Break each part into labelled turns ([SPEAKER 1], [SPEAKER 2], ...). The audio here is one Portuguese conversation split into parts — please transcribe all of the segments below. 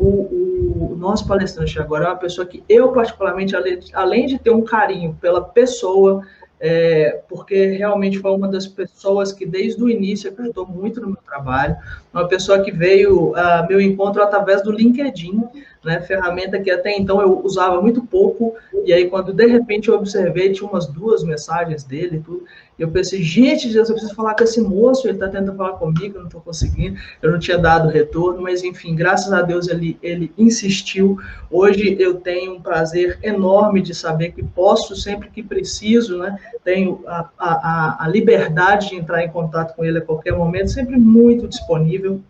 [SPEAKER 1] o nosso palestrante agora é uma pessoa que eu, particularmente, além de ter um carinho pela pessoa, porque realmente foi uma das pessoas que desde o início acreditou muito no meu trabalho, uma pessoa que veio a meu encontro através do LinkedIn, né, ferramenta que até então eu usava muito pouco, e aí quando de repente eu observei, tinha umas 2 mensagens dele e tudo, e eu pensei, gente, Deus, eu preciso falar com esse moço, ele está tentando falar comigo, eu não estou conseguindo, eu não tinha dado retorno, mas enfim, graças a Deus ele insistiu. Hoje eu tenho um prazer enorme de saber que posso, sempre que preciso, né, tenho a liberdade de entrar em contato com ele a qualquer momento, sempre muito disponível,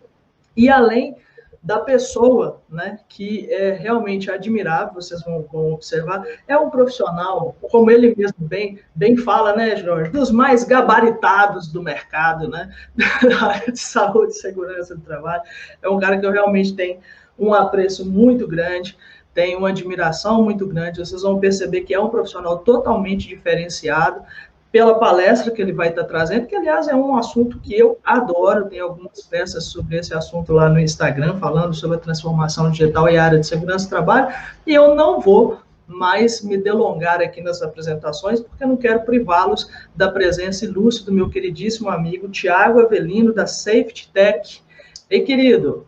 [SPEAKER 1] e além da pessoa, né, que é realmente admirável, vocês vão observar, é um profissional, como ele mesmo bem fala, né, Jorge, dos mais gabaritados do mercado, né, da área de saúde e segurança do trabalho. É um cara que eu realmente tenho um apreço muito grande, tenho uma admiração muito grande, vocês vão perceber que é um profissional totalmente diferenciado, pela palestra que ele vai estar trazendo, que, aliás, é um assunto que eu adoro, tem algumas peças sobre esse assunto lá no Instagram, falando sobre a transformação digital e a área de segurança do trabalho, e eu não vou mais me delongar aqui nas apresentações, porque eu não quero privá-los da presença ilustre do meu queridíssimo amigo Tiago Avelino, da Safety Tech. Ei, querido!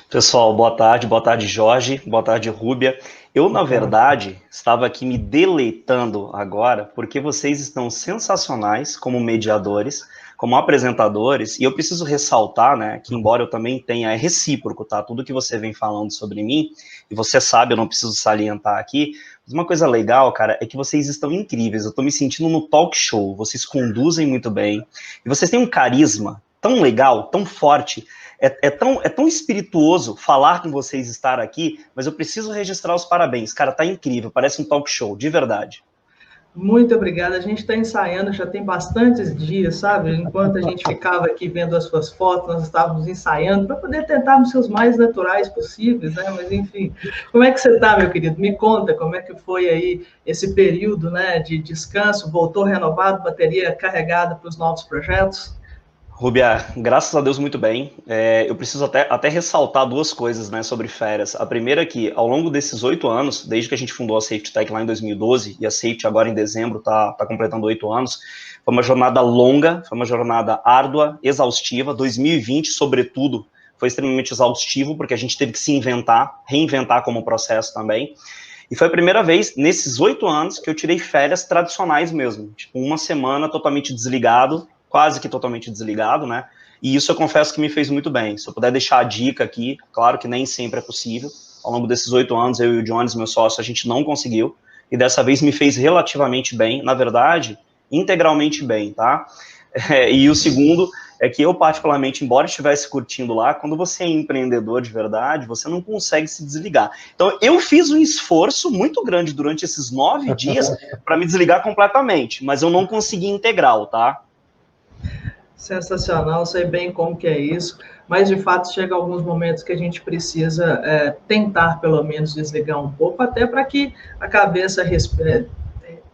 [SPEAKER 2] Pessoal, boa tarde Jorge, boa tarde Rúbia. Eu, na verdade, estava aqui me deleitando agora, porque vocês estão sensacionais como mediadores, como apresentadores, e eu preciso ressaltar, né, que embora eu também tenha, é recíproco, tá? Tudo que você vem falando sobre mim, e você sabe, eu não preciso salientar aqui, mas uma coisa legal, cara, é que vocês estão incríveis, eu tô me sentindo no talk show, vocês conduzem muito bem, e vocês têm um carisma tão legal, tão forte. É tão espirituoso falar com vocês, estar aqui, mas eu preciso registrar os parabéns. Cara, tá incrível, parece um talk show, de verdade.
[SPEAKER 1] Muito obrigada. A gente está ensaiando já tem bastantes dias, sabe? Enquanto a gente ficava aqui vendo as suas fotos, nós estávamos ensaiando para poder tentarmos ser os mais naturais possíveis, né? Mas, enfim, como é que você está, meu querido? Me conta como é que foi aí esse período, né, de descanso, voltou renovado, bateria carregada para os novos projetos?
[SPEAKER 2] Rubia, graças a Deus, muito bem. Eu preciso até ressaltar 2 coisas, né, sobre férias. A primeira é que, ao longo desses 8 anos, desde que a gente fundou a Safety Tech lá em 2012, e a Safety agora em dezembro está completando 8 anos, foi uma jornada longa, foi uma jornada árdua, exaustiva. 2020, sobretudo, foi extremamente exaustivo, porque a gente teve que se reinventar como processo também. E foi a primeira vez, nesses 8 anos, que eu tirei férias tradicionais mesmo. Tipo, uma semana totalmente desligado, quase que totalmente desligado, né? E isso eu confesso que me fez muito bem. Se eu puder deixar a dica aqui, claro que nem sempre é possível. Ao longo desses 8 anos, eu e o Jones, meu sócio, a gente não conseguiu. E dessa vez me fez relativamente bem, na verdade, integralmente bem, tá? E o segundo é que eu, particularmente, embora estivesse curtindo lá, quando você é empreendedor de verdade, você não consegue se desligar. Então, eu fiz um esforço muito grande durante esses 9 dias para me desligar completamente, mas eu não consegui integral, tá?
[SPEAKER 1] Sensacional, sei bem como que é isso, mas de fato chega alguns momentos que a gente precisa tentar pelo menos desligar um pouco, até para que a cabeça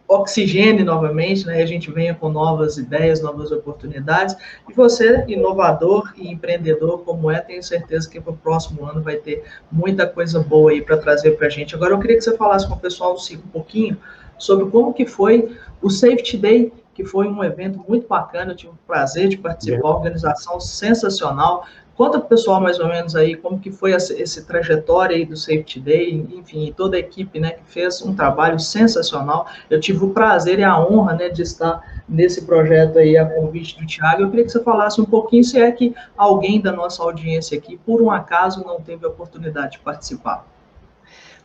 [SPEAKER 1] oxigene novamente, né? A gente venha com novas ideias, novas oportunidades, e você, inovador e empreendedor como tenho certeza que para o próximo ano vai ter muita coisa boa aí para trazer para a gente. Agora eu queria que você falasse com o pessoal um pouquinho sobre como que foi o Safety Day, que foi um evento muito bacana, eu tive o prazer de participar, uma organização sensacional. Conta para o pessoal mais ou menos aí como que foi essa trajetória aí do Safety Day, enfim, toda a equipe, né, que fez um trabalho sensacional. Eu tive o prazer e a honra, né, de estar nesse projeto aí a convite do Thiago. Eu queria que você falasse um pouquinho se é que alguém da nossa audiência aqui, por um acaso, não teve a oportunidade de participar.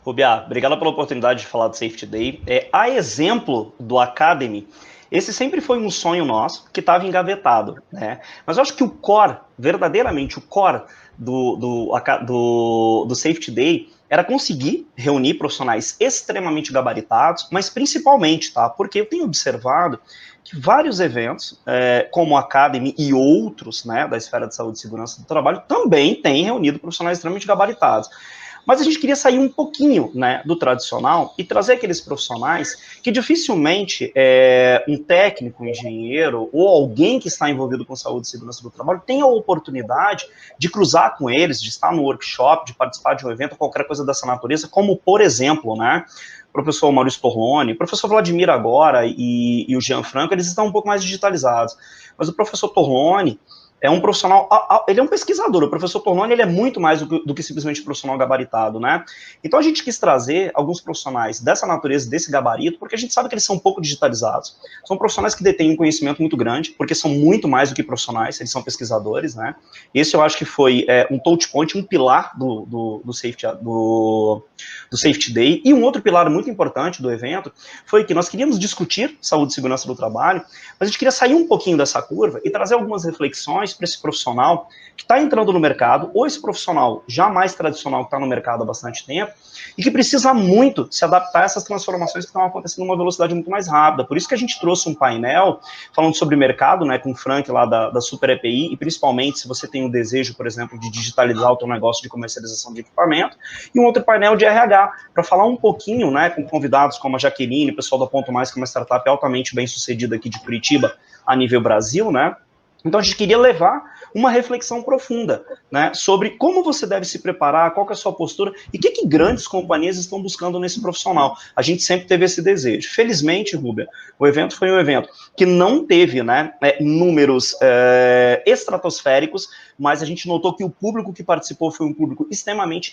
[SPEAKER 2] Rubia, obrigado pela oportunidade de falar do Safety Day. A exemplo do Academy, esse sempre foi um sonho nosso que estava engavetado, né? Mas eu acho que o core, verdadeiramente o core do Safety Day era conseguir reunir profissionais extremamente gabaritados, mas principalmente, tá? Porque eu tenho observado que vários eventos, como o Academy e outros, né, da esfera de saúde e segurança do trabalho, também têm reunido profissionais extremamente gabaritados. Mas a gente queria sair um pouquinho, né, do tradicional e trazer aqueles profissionais que dificilmente um técnico, um engenheiro ou alguém que está envolvido com saúde e segurança do trabalho tem a oportunidade de cruzar com eles, de estar no workshop, de participar de um evento, qualquer coisa dessa natureza, como, por exemplo, né, o professor Maurício Torloni, o professor Vladimir agora e o Jean Franco, eles estão um pouco mais digitalizados. Mas o professor Torloni é um profissional, ele é um pesquisador, o professor Torloni, ele é muito mais do que simplesmente profissional gabaritado, né? Então a gente quis trazer alguns profissionais dessa natureza, desse gabarito, porque a gente sabe que eles são um pouco digitalizados. São profissionais que detêm um conhecimento muito grande, porque são muito mais do que profissionais, eles são pesquisadores, né? Esse eu acho que foi um touch point, um pilar do Safety Day, e um outro pilar muito importante do evento foi que nós queríamos discutir saúde e segurança do trabalho, mas a gente queria sair um pouquinho dessa curva e trazer algumas reflexões para esse profissional que está entrando no mercado, ou esse profissional já mais tradicional que está no mercado há bastante tempo, e que precisa muito se adaptar a essas transformações que estão acontecendo numa velocidade muito mais rápida. Por isso que a gente trouxe um painel falando sobre mercado, né, com o Frank lá da Super EPI, e principalmente se você tem o desejo, por exemplo, de digitalizar o teu negócio de comercialização de equipamento, e um outro painel de RH, para falar um pouquinho, né, com convidados como a Jaqueline, o pessoal da Ponto Mais, que é uma startup altamente bem sucedida aqui de Curitiba, a nível Brasil, né. Então, a gente queria levar uma reflexão profunda, né, sobre como você deve se preparar, qual que é a sua postura, e o que grandes companhias estão buscando nesse profissional. A gente sempre teve esse desejo. Felizmente, Rúbia, o evento foi um evento que não teve, né, números estratosféricos, mas a gente notou que o público que participou foi um público extremamente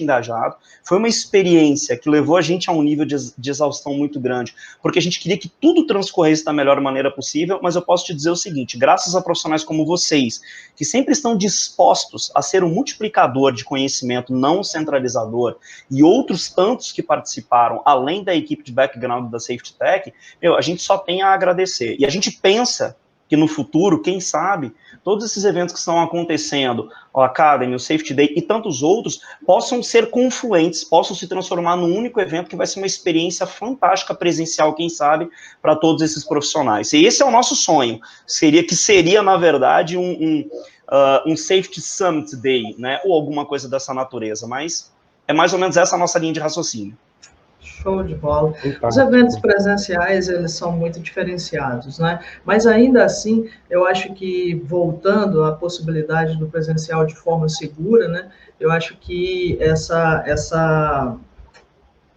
[SPEAKER 2] engajado. Foi uma experiência que levou a gente a um nível de exaustão muito grande, porque a gente queria que tudo transcorresse da melhor maneira possível, mas eu posso te dizer o seguinte, graças a profissionais como vocês, que sempre estão dispostos a ser um multiplicador de conhecimento, não centralizador, e outros tantos que participaram, além da equipe de background da Safety Tech, a gente só tem a agradecer. E a gente pensa que no futuro, quem sabe, todos esses eventos que estão acontecendo, o Academy, o Safety Day e tantos outros, possam ser confluentes, possam se transformar num único evento que vai ser uma experiência fantástica, presencial, quem sabe, para todos esses profissionais. E esse é o nosso sonho, seria na verdade, um Safety Summit Day, né, ou alguma coisa dessa natureza, mas é mais ou menos essa a nossa linha de raciocínio.
[SPEAKER 1] Show de bola. Os eventos presenciais, eles são muito diferenciados, né? Mas ainda assim, eu acho que, voltando à possibilidade do presencial de forma segura, né? Eu acho que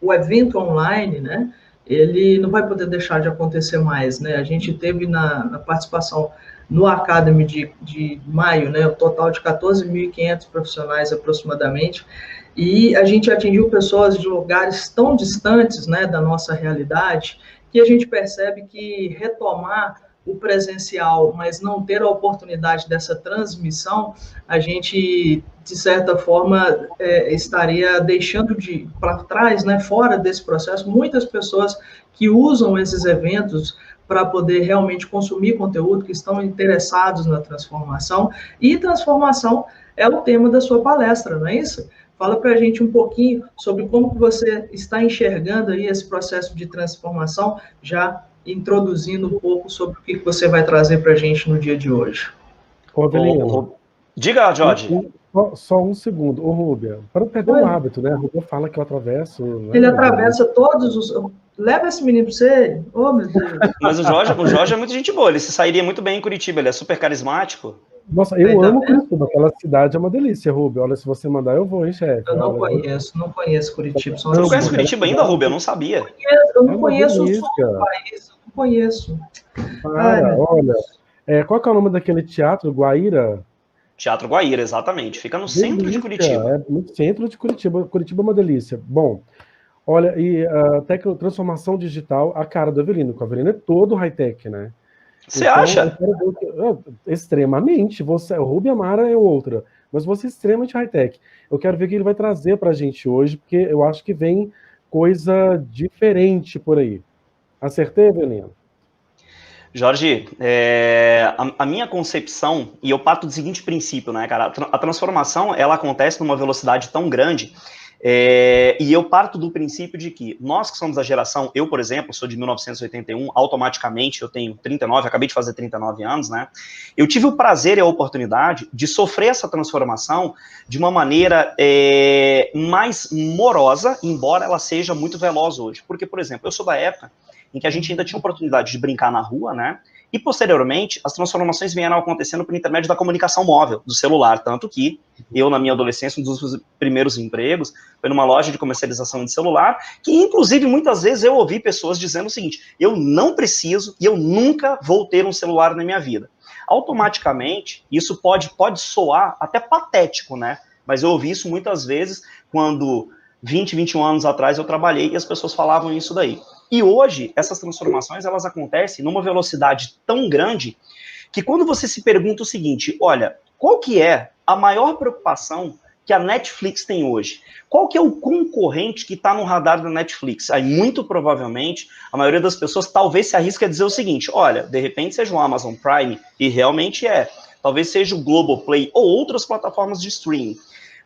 [SPEAKER 1] o evento online, né? Ele não vai poder deixar de acontecer mais, né? A gente teve na participação no Academy de maio, né? O total de 14.500 profissionais aproximadamente, e a gente atingiu pessoas de lugares tão distantes, né, da nossa realidade, que a gente percebe que retomar o presencial, mas não ter a oportunidade dessa transmissão, a gente, de certa forma, estaria deixando para trás, né, fora desse processo, muitas pessoas que usam esses eventos para poder realmente consumir conteúdo, que estão interessados na transformação, e transformação é o tema da sua palestra, não é isso? Fala para a gente um pouquinho sobre como que você está enxergando aí esse processo de transformação, já introduzindo um pouco sobre o que você vai trazer para a gente no dia de hoje.
[SPEAKER 3] Ô, Avelino.
[SPEAKER 2] Diga, Jorge.
[SPEAKER 3] Só um segundo. Ô, Rúbia, para não perder o hábito, né? A Rúbia fala que eu atravesso...
[SPEAKER 1] Ele atravessa todos os... Leva esse menino para você. Oh, meu Deus.
[SPEAKER 2] Mas o Jorge é muito gente boa, ele se sairia muito bem em Curitiba, ele é super carismático.
[SPEAKER 3] Nossa, eu amo Curitiba, aquela cidade é uma delícia, Rúbia. Olha, se você mandar, eu vou, hein, chefe?
[SPEAKER 1] Eu não conheço Curitiba.
[SPEAKER 2] Você não conhece Curitiba ainda, Rúbia? Eu não sabia.
[SPEAKER 1] Eu não conheço o sul do país, eu não conheço.
[SPEAKER 3] Olha, qual que é o nome daquele teatro, Guaíra?
[SPEAKER 2] Teatro Guaíra, exatamente. Fica no centro de Curitiba.
[SPEAKER 3] No centro de Curitiba. Curitiba é uma delícia. Bom, olha, e a transformação digital, a cara do Avelino, que o Avelino é todo high-tech, né?
[SPEAKER 2] Você acha?
[SPEAKER 3] Extremamente. O Rubia Mara é outra, mas você é extremamente high-tech. Eu quero ver o que ele vai trazer para a gente hoje, porque eu acho que vem coisa diferente por aí. Acertei, Avelino?
[SPEAKER 2] Jorge, a minha concepção, e eu parto do seguinte princípio, né, cara? A transformação, ela acontece numa velocidade tão grande E eu parto do princípio de que nós que somos da geração, eu, por exemplo, sou de 1981, automaticamente eu tenho 39, acabei de fazer 39 anos, né? Eu tive o prazer e a oportunidade de sofrer essa transformação de uma maneira mais morosa, embora ela seja muito veloz hoje. Porque, por exemplo, eu sou da época em que a gente ainda tinha oportunidade de brincar na rua, né? E, posteriormente, as transformações vieram acontecendo por intermédio da comunicação móvel, do celular, tanto que eu, na minha adolescência, um dos primeiros empregos foi numa loja de comercialização de celular, que, inclusive, muitas vezes eu ouvi pessoas dizendo o seguinte: eu não preciso e eu nunca vou ter um celular na minha vida. Automaticamente, isso pode soar até patético, né? Mas eu ouvi isso muitas vezes quando 20, 21 anos atrás eu trabalhei e as pessoas falavam isso daí. E hoje, essas transformações, elas acontecem numa velocidade tão grande que quando você se pergunta o seguinte: olha, qual que é a maior preocupação que a Netflix tem hoje? Qual que é o concorrente que está no radar da Netflix? Aí, muito provavelmente, a maioria das pessoas talvez se arrisque a dizer o seguinte: olha, de repente seja o Amazon Prime, e realmente é. Talvez seja o Globoplay ou outras plataformas de streaming.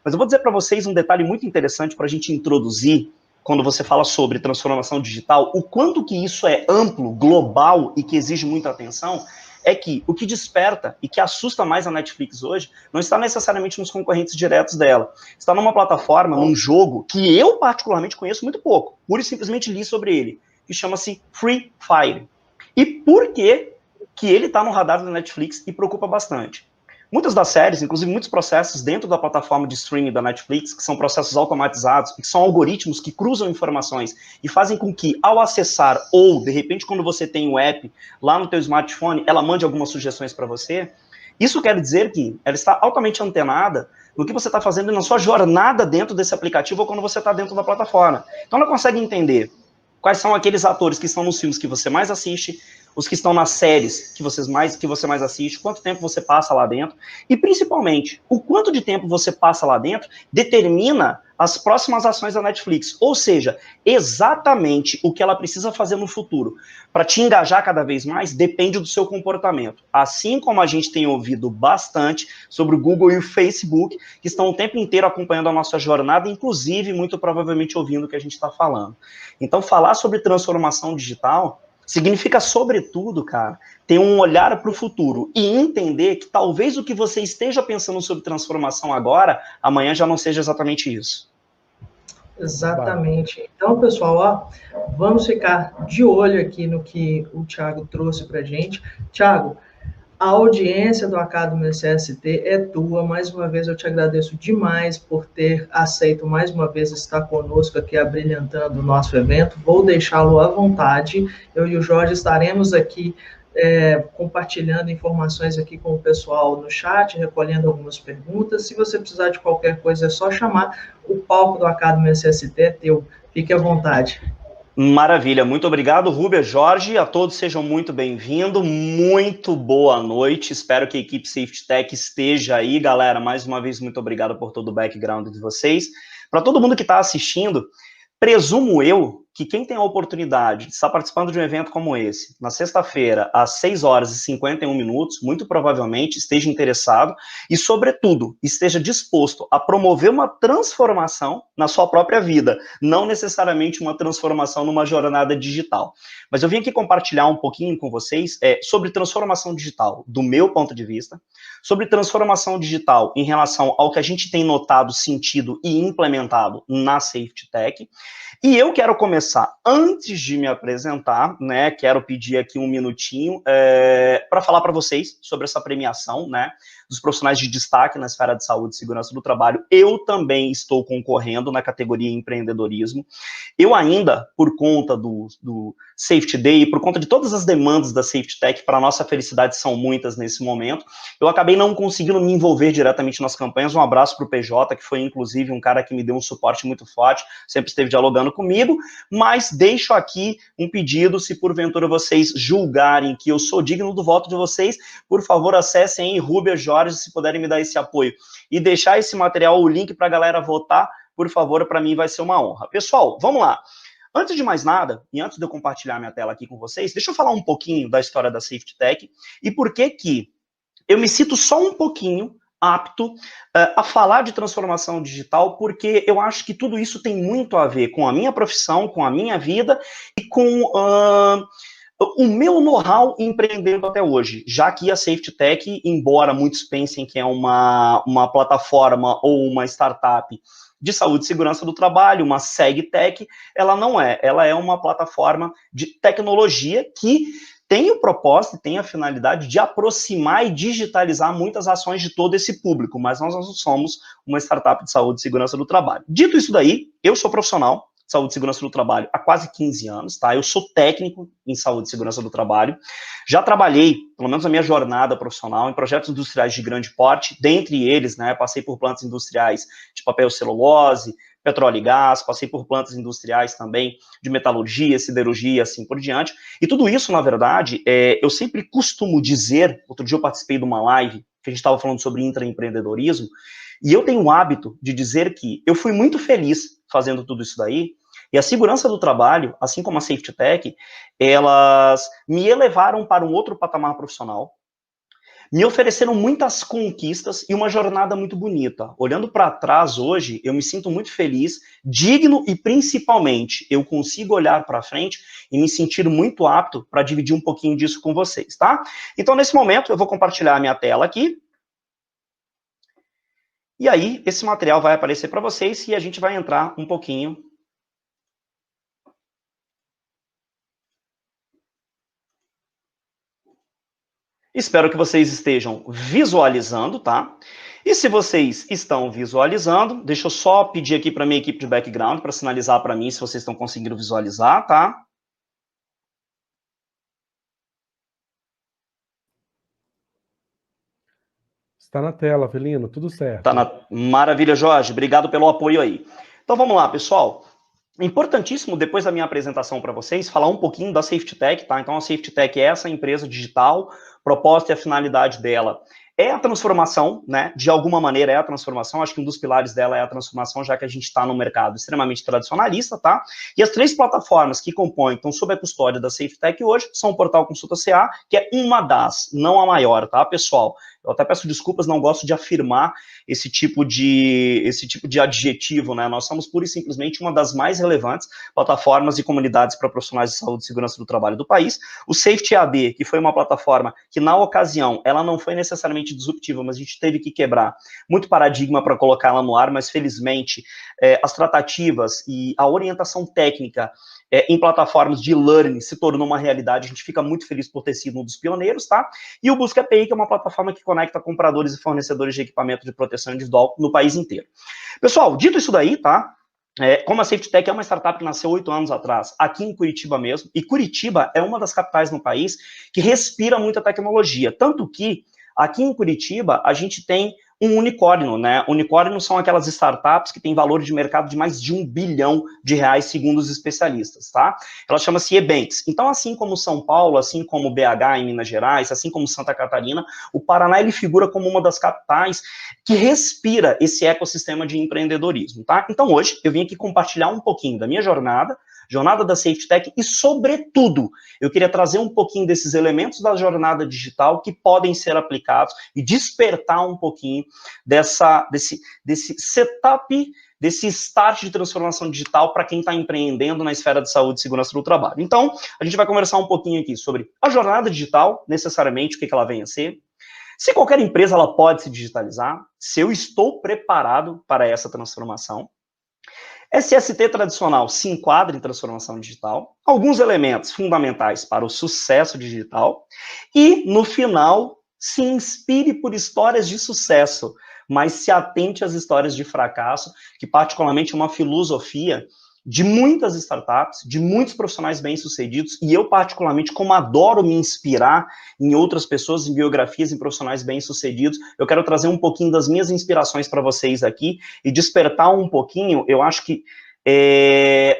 [SPEAKER 2] Mas eu vou dizer para vocês um detalhe muito interessante para a gente introduzir quando você fala sobre transformação digital, o quanto que isso é amplo, global e que exige muita atenção, é que o que desperta e que assusta mais a Netflix hoje não está necessariamente nos concorrentes diretos dela. Está numa plataforma, num jogo que eu particularmente conheço muito pouco, pura e simplesmente li sobre ele, que chama-se Free Fire. E por que ele está no radar da Netflix e preocupa bastante? Muitas das séries, inclusive muitos processos dentro da plataforma de streaming da Netflix, que são processos automatizados, que são algoritmos que cruzam informações e fazem com que, ao acessar, ou, de repente, quando você tem o app lá no teu smartphone, ela mande algumas sugestões para você. Isso quer dizer que ela está altamente antenada no que você está fazendo na sua jornada dentro desse aplicativo ou quando você está dentro da plataforma. Então, ela consegue entender quais são aqueles atores que estão nos filmes que você mais assiste, os que estão nas séries que você mais assiste, quanto tempo você passa lá dentro, e principalmente, o quanto de tempo você passa lá dentro determina as próximas ações da Netflix, ou seja, exatamente o que ela precisa fazer no futuro para te engajar cada vez mais depende do seu comportamento, assim como a gente tem ouvido bastante sobre o Google e o Facebook, que estão o tempo inteiro acompanhando a nossa jornada, inclusive, muito provavelmente ouvindo o que a gente está falando. Então, falar sobre transformação digital significa, sobretudo, cara, ter um olhar para o futuro e entender que talvez o que você esteja pensando sobre transformação agora, amanhã já não seja exatamente isso.
[SPEAKER 1] Exatamente. Então, pessoal, ó, vamos ficar de olho aqui no que o Thiago trouxe para a gente. Thiago, a audiência do Academy CST é tua. Mais uma vez, eu te agradeço demais por ter aceito mais uma vez estar conosco aqui, abrilhantando o nosso evento. Vou deixá-lo à vontade. Eu e o Jorge estaremos aqui compartilhando informações aqui com o pessoal no chat, recolhendo algumas perguntas. Se você precisar de qualquer coisa, é só chamar. O palco do Academy CST é teu. Fique à vontade.
[SPEAKER 2] Maravilha, muito obrigado, Rubia, Jorge, a todos sejam muito bem-vindos, muito boa noite, espero que a equipe Safety Tech esteja aí, galera, mais uma vez, muito obrigado por todo o background de vocês. Para todo mundo que está assistindo, presumo eu que quem tem a oportunidade de estar participando de um evento como esse, na sexta-feira, às 6h51, muito provavelmente esteja interessado e, sobretudo, esteja disposto a promover uma transformação na sua própria vida, não necessariamente uma transformação numa jornada digital. Mas eu vim aqui compartilhar um pouquinho com vocês sobre transformação digital, do meu ponto de vista, sobre transformação digital em relação ao que a gente tem notado, sentido e implementado na Safety Tech. E eu quero começar, antes de me apresentar, né, quero pedir aqui um minutinho para falar para vocês sobre essa premiação, né, dos profissionais de destaque na esfera de saúde e segurança do trabalho. Eu também estou concorrendo na categoria empreendedorismo. Eu ainda, por conta do Safety Day, por conta de todas as demandas da Safety Tech, para nossa felicidade são muitas nesse momento, eu acabei não conseguindo me envolver diretamente nas campanhas. Um abraço para o PJ, que foi inclusive um cara que me deu um suporte muito forte, sempre esteve dialogando comigo, mas deixo aqui um pedido, se porventura vocês julgarem que eu sou digno do voto de vocês, por favor, acessem aí Rubia, Jorge, se puderem me dar esse apoio e deixar esse material, o link para a galera votar, por favor, para mim vai ser uma honra. Pessoal, vamos lá. Antes de mais nada, e antes de eu compartilhar minha tela aqui com vocês, deixa eu falar um pouquinho da história da Safety Tech e por que eu me cito só um pouquinho apto a falar de transformação digital, porque eu acho que tudo isso tem muito a ver com a minha profissão, com a minha vida e com o meu know-how empreendendo até hoje, já que a Safety Tech, embora muitos pensem que é uma plataforma ou uma startup de saúde e segurança do trabalho, uma SegTech, ela não é. Ela é uma plataforma de tecnologia que tem o propósito, tem a finalidade de aproximar e digitalizar muitas ações de todo esse público, mas nós não somos uma startup de saúde e segurança do trabalho. Dito isso daí, eu sou profissional de saúde e segurança do trabalho há quase 15 anos, tá? Eu sou técnico em saúde e segurança do trabalho. Já trabalhei, pelo menos na minha jornada profissional, em projetos industriais de grande porte, dentre eles, né, passei por plantas industriais de papel celulose, petróleo e gás, passei por plantas industriais também de metalurgia, siderurgia, assim por diante. E tudo isso, na verdade, eu sempre costumo dizer, outro dia eu participei de uma live, que a gente estava falando sobre intraempreendedorismo, e eu tenho o hábito de dizer que eu fui muito feliz fazendo tudo isso daí, e a segurança do trabalho, assim como a Safety Tech, elas me elevaram para um outro patamar profissional, me ofereceram muitas conquistas e uma jornada muito bonita. Olhando para trás hoje, eu me sinto muito feliz, digno e principalmente eu consigo olhar para frente e me sentir muito apto para dividir um pouquinho disso com vocês, tá? Então, nesse momento, eu vou compartilhar a minha tela aqui. E aí, esse material vai aparecer para vocês e a gente vai entrar um pouquinho. Espero que vocês estejam visualizando, tá? E se vocês estão visualizando, deixa eu só pedir aqui para a minha equipe de background para sinalizar para mim se vocês estão conseguindo visualizar, tá?
[SPEAKER 3] Está na tela, Avelino, tudo certo.
[SPEAKER 2] Tá na... Maravilha, Jorge. Obrigado pelo apoio aí. Então vamos lá, pessoal. Importantíssimo, depois da minha apresentação para vocês, falar um pouquinho da Safety Tech, tá? Então a Safety Tech é essa empresa digital, proposta e a finalidade dela é a transformação, né? De alguma maneira é a transformação, acho que um dos pilares dela é a transformação, já que a gente está num mercado extremamente tradicionalista, tá? E as 3 plataformas que compõem, estão sob a custódia da Safety Tech hoje, são o Portal Consulta CA, que é uma das, não a maior, tá, pessoal? Eu até peço desculpas, não gosto de afirmar esse tipo de adjetivo, né? Nós somos pura e simplesmente uma das mais relevantes plataformas e comunidades para profissionais de saúde e segurança do trabalho do país. O Safety AB, que foi uma plataforma que, na ocasião, ela não foi necessariamente disruptiva, mas a gente teve que quebrar muito paradigma para colocar ela no ar, mas felizmente as tratativas e a orientação técnica em plataformas de learning se tornou uma realidade. A gente fica muito feliz por ter sido um dos pioneiros, tá? E o Busca API, que é uma plataforma que conecta compradores e fornecedores de equipamento de proteção individual no país inteiro. Pessoal, dito isso daí, tá? Como a Safety Tech é uma startup que nasceu 8 anos atrás, aqui em Curitiba mesmo, e Curitiba é uma das capitais no país que respira muita tecnologia, tanto que aqui em Curitiba a gente tem um unicórnio, né? Unicórnios são aquelas startups que têm valor de mercado de mais de R$1 bilhão, segundo os especialistas, tá? Ela chama-se eBanks. Então, assim como São Paulo, assim como BH em Minas Gerais, assim como Santa Catarina, o Paraná, ele figura como uma das capitais que respira esse ecossistema de empreendedorismo, tá? Então, hoje, eu vim aqui compartilhar um pouquinho da minha jornada da Safety Tech e, sobretudo, eu queria trazer um pouquinho desses elementos da jornada digital que podem ser aplicados e despertar um pouquinho desse setup, desse start de transformação digital para quem está empreendendo na esfera de saúde e segurança do trabalho. Então, a gente vai conversar um pouquinho aqui sobre a jornada digital, necessariamente, o que ela vem a ser, se qualquer empresa ela pode se digitalizar, se eu estou preparado para essa transformação, SST tradicional se enquadra em transformação digital, alguns elementos fundamentais para o sucesso digital e, no final, se inspire por histórias de sucesso, mas se atente às histórias de fracasso, que particularmente é uma filosofia de muitas startups, de muitos profissionais bem-sucedidos, e eu particularmente, como adoro me inspirar em outras pessoas, em biografias, em profissionais bem-sucedidos, eu quero trazer um pouquinho das minhas inspirações para vocês aqui e despertar um pouquinho, eu acho que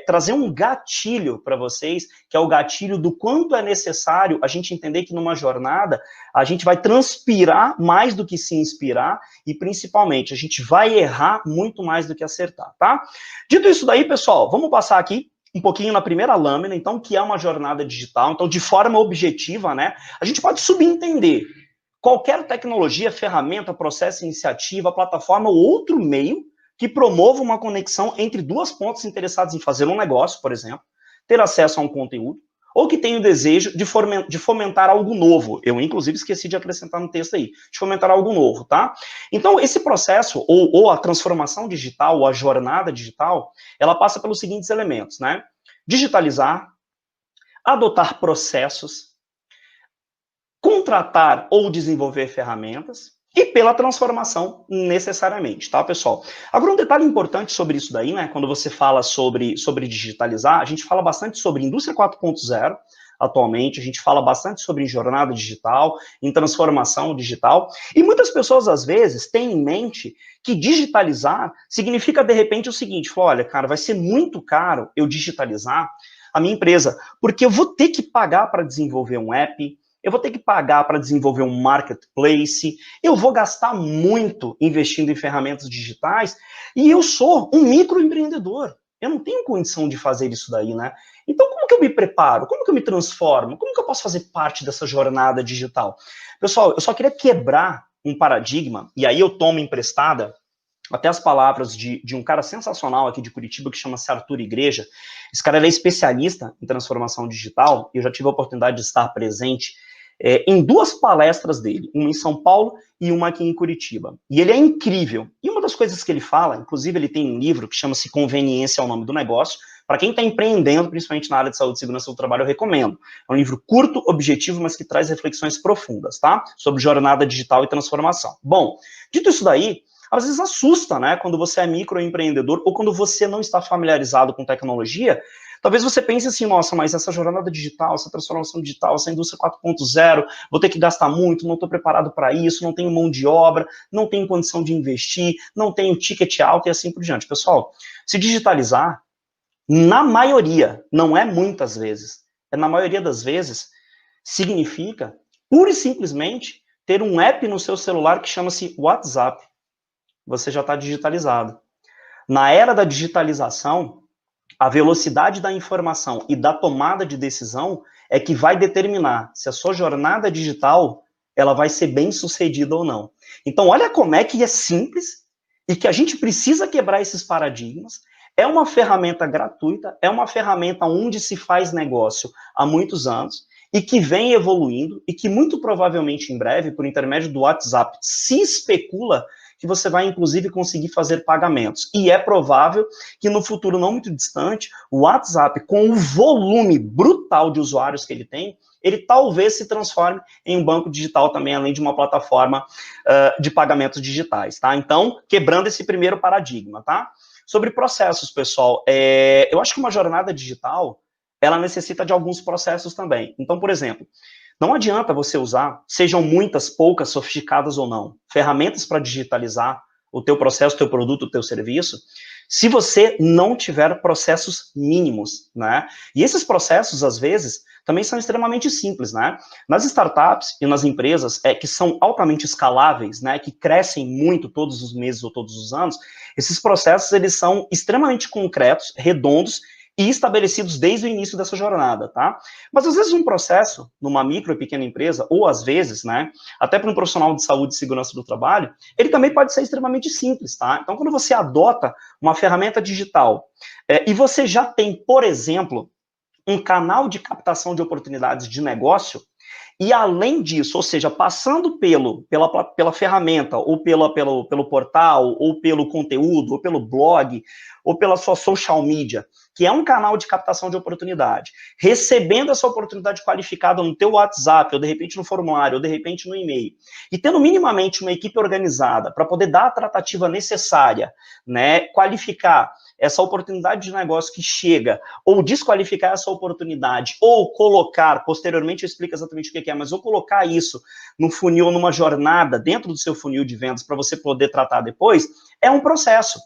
[SPEAKER 2] trazer um gatilho para vocês, que é o gatilho do quanto é necessário a gente entender que numa jornada a gente vai transpirar mais do que se inspirar e, principalmente, a gente vai errar muito mais do que acertar, tá? Dito isso daí, pessoal, vamos passar aqui um pouquinho na primeira lâmina, então, que é uma jornada digital. Então, de forma objetiva, né, a gente pode subentender qualquer tecnologia, ferramenta, processo, iniciativa, plataforma ou outro meio que promova uma conexão entre duas pontas interessadas em fazer um negócio, por exemplo, ter acesso a um conteúdo, ou que tem o desejo de fomentar algo novo. Eu, inclusive, esqueci de acrescentar no texto aí, de fomentar algo novo, tá? Então, esse processo, ou a transformação digital, ou a jornada digital, ela passa pelos seguintes elementos, né? Digitalizar, adotar processos, contratar ou desenvolver ferramentas, e pela transformação, necessariamente, tá, pessoal? Agora, um detalhe importante sobre isso daí, né, quando você fala sobre digitalizar, a gente fala bastante sobre indústria 4.0, atualmente, a gente fala bastante sobre jornada digital, em transformação digital, e muitas pessoas, às vezes, têm em mente que digitalizar significa, de repente, o seguinte, olha, cara, vai ser muito caro eu digitalizar a minha empresa, porque eu vou ter que pagar para desenvolver um app, eu vou ter que pagar para desenvolver um marketplace, eu vou gastar muito investindo em ferramentas digitais, e eu sou um microempreendedor. Eu não tenho condição de fazer isso daí, né? Então, como que eu me preparo? Como que eu me transformo? Como que eu posso fazer parte dessa jornada digital? Pessoal, eu só queria quebrar um paradigma, e aí eu tomo emprestada até as palavras de um cara sensacional aqui de Curitiba, que chama-se Arthur Igreja. Esse cara ele é especialista em transformação digital, e eu já tive a oportunidade de estar presente em duas palestras dele, uma em São Paulo e uma aqui em Curitiba. E ele é incrível. E uma das coisas que ele fala, inclusive ele tem um livro que chama-se Conveniência é o Nome do Negócio, para quem está empreendendo, principalmente na área de saúde e segurança do trabalho, eu recomendo. É um livro curto, objetivo, mas que traz reflexões profundas, tá? Sobre jornada digital e transformação. Bom, dito isso daí, às vezes assusta, né? Quando você é microempreendedor ou quando você não está familiarizado com tecnologia, talvez você pense assim, nossa, mas essa jornada digital, essa transformação digital, essa indústria 4.0, vou ter que gastar muito, não estou preparado para isso, não tenho mão de obra, não tenho condição de investir, não tenho ticket alto e assim por diante. Pessoal, se digitalizar, na maioria, não é muitas vezes, é na maioria das vezes, significa, pura e simplesmente, ter um app no seu celular que chama-se WhatsApp. Você já está digitalizado. Na era da digitalização, a velocidade da informação e da tomada de decisão é que vai determinar se a sua jornada digital ela vai ser bem sucedida ou não. Então, olha como é que é simples e que a gente precisa quebrar esses paradigmas. É uma ferramenta gratuita, é uma ferramenta onde se faz negócio há muitos anos e que vem evoluindo e que muito provavelmente em breve, por intermédio do WhatsApp, se especula que você vai, inclusive, conseguir fazer pagamentos. E é provável que no futuro não muito distante, o WhatsApp, com o volume brutal de usuários que ele tem, ele talvez se transforme em um banco digital também, além de uma plataforma de pagamentos digitais, tá? Então, quebrando esse primeiro paradigma, tá? Sobre processos, pessoal, eu acho que uma jornada digital, ela necessita de alguns processos também. Então, por exemplo, não adianta você usar, sejam muitas, poucas, sofisticadas ou não, ferramentas para digitalizar o teu processo, o teu produto, o teu serviço, se você não tiver processos mínimos, né? E esses processos, às vezes, também são extremamente simples, né? Nas startups e nas empresas que são altamente escaláveis, né? Que crescem muito todos os meses ou todos os anos, esses processos, eles são extremamente concretos, redondos, e estabelecidos desde o início dessa jornada, tá? Mas às vezes um processo, numa micro e pequena empresa, ou às vezes, né, até para um profissional de saúde e segurança do trabalho, ele também pode ser extremamente simples, tá? Então, quando você adota uma ferramenta digital e você já tem, por exemplo, um canal de captação de oportunidades de negócio, e além disso, ou seja, passando pela ferramenta, ou pelo portal, ou pelo conteúdo, ou pelo blog, ou pela sua social media, que é um canal de captação de oportunidade, recebendo essa oportunidade qualificada no teu WhatsApp, ou de repente no formulário, ou de repente no e-mail, e tendo minimamente uma equipe organizada para poder dar a tratativa necessária, né, qualificar essa oportunidade de negócio que chega, ou desqualificar essa oportunidade, ou colocar, posteriormente eu explico exatamente o que é, mas ou colocar isso no funil, numa jornada, dentro do seu funil de vendas, para você poder tratar depois, é um processo.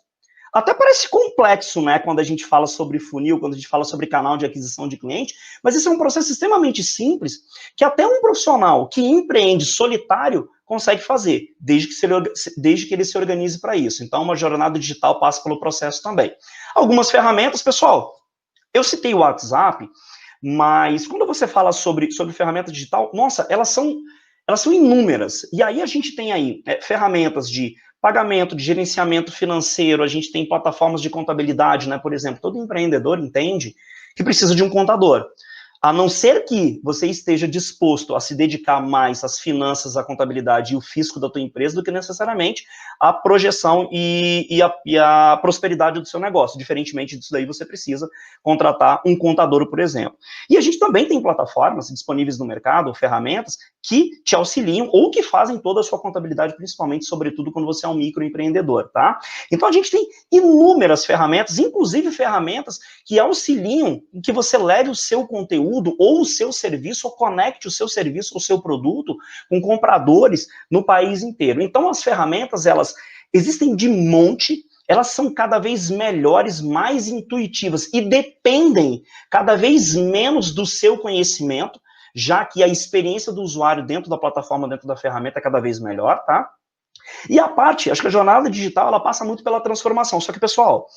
[SPEAKER 2] Até parece complexo, né, quando a gente fala sobre funil, quando a gente fala sobre canal de aquisição de cliente, mas esse é um processo extremamente simples, que até um profissional que empreende solitário consegue fazer, desde que ele se organize para isso. Então, uma jornada digital passa pelo processo também. Algumas ferramentas, pessoal, eu citei o WhatsApp, mas quando você fala sobre ferramenta digital, nossa, elas elas são inúmeras. E aí a gente tem aí ferramentas de pagamento, de gerenciamento financeiro, a gente tem plataformas de contabilidade, né? Por exemplo, todo empreendedor entende que precisa de um contador. A não ser que você esteja disposto a se dedicar mais às finanças, à contabilidade e o fisco da tua empresa do que necessariamente à projeção e a prosperidade do seu negócio. Diferentemente disso daí, você precisa contratar um contador, por exemplo. E a gente também tem plataformas disponíveis no mercado, ferramentas, que te auxiliam ou que fazem toda a sua contabilidade, principalmente, sobretudo, quando você é um microempreendedor, tá? Então, a gente tem inúmeras ferramentas, inclusive ferramentas que auxiliam que você leve o seu conteúdo ou o seu serviço, ou conecte o seu serviço ou o seu produto com compradores no país inteiro. Então, as ferramentas, elas existem de monte, elas são cada vez melhores, mais intuitivas e dependem cada vez menos do seu conhecimento, já que a experiência do usuário dentro da plataforma, dentro da ferramenta é cada vez melhor, tá? E a parte, acho que a jornada digital, ela passa muito pela transformação. Só que, pessoal,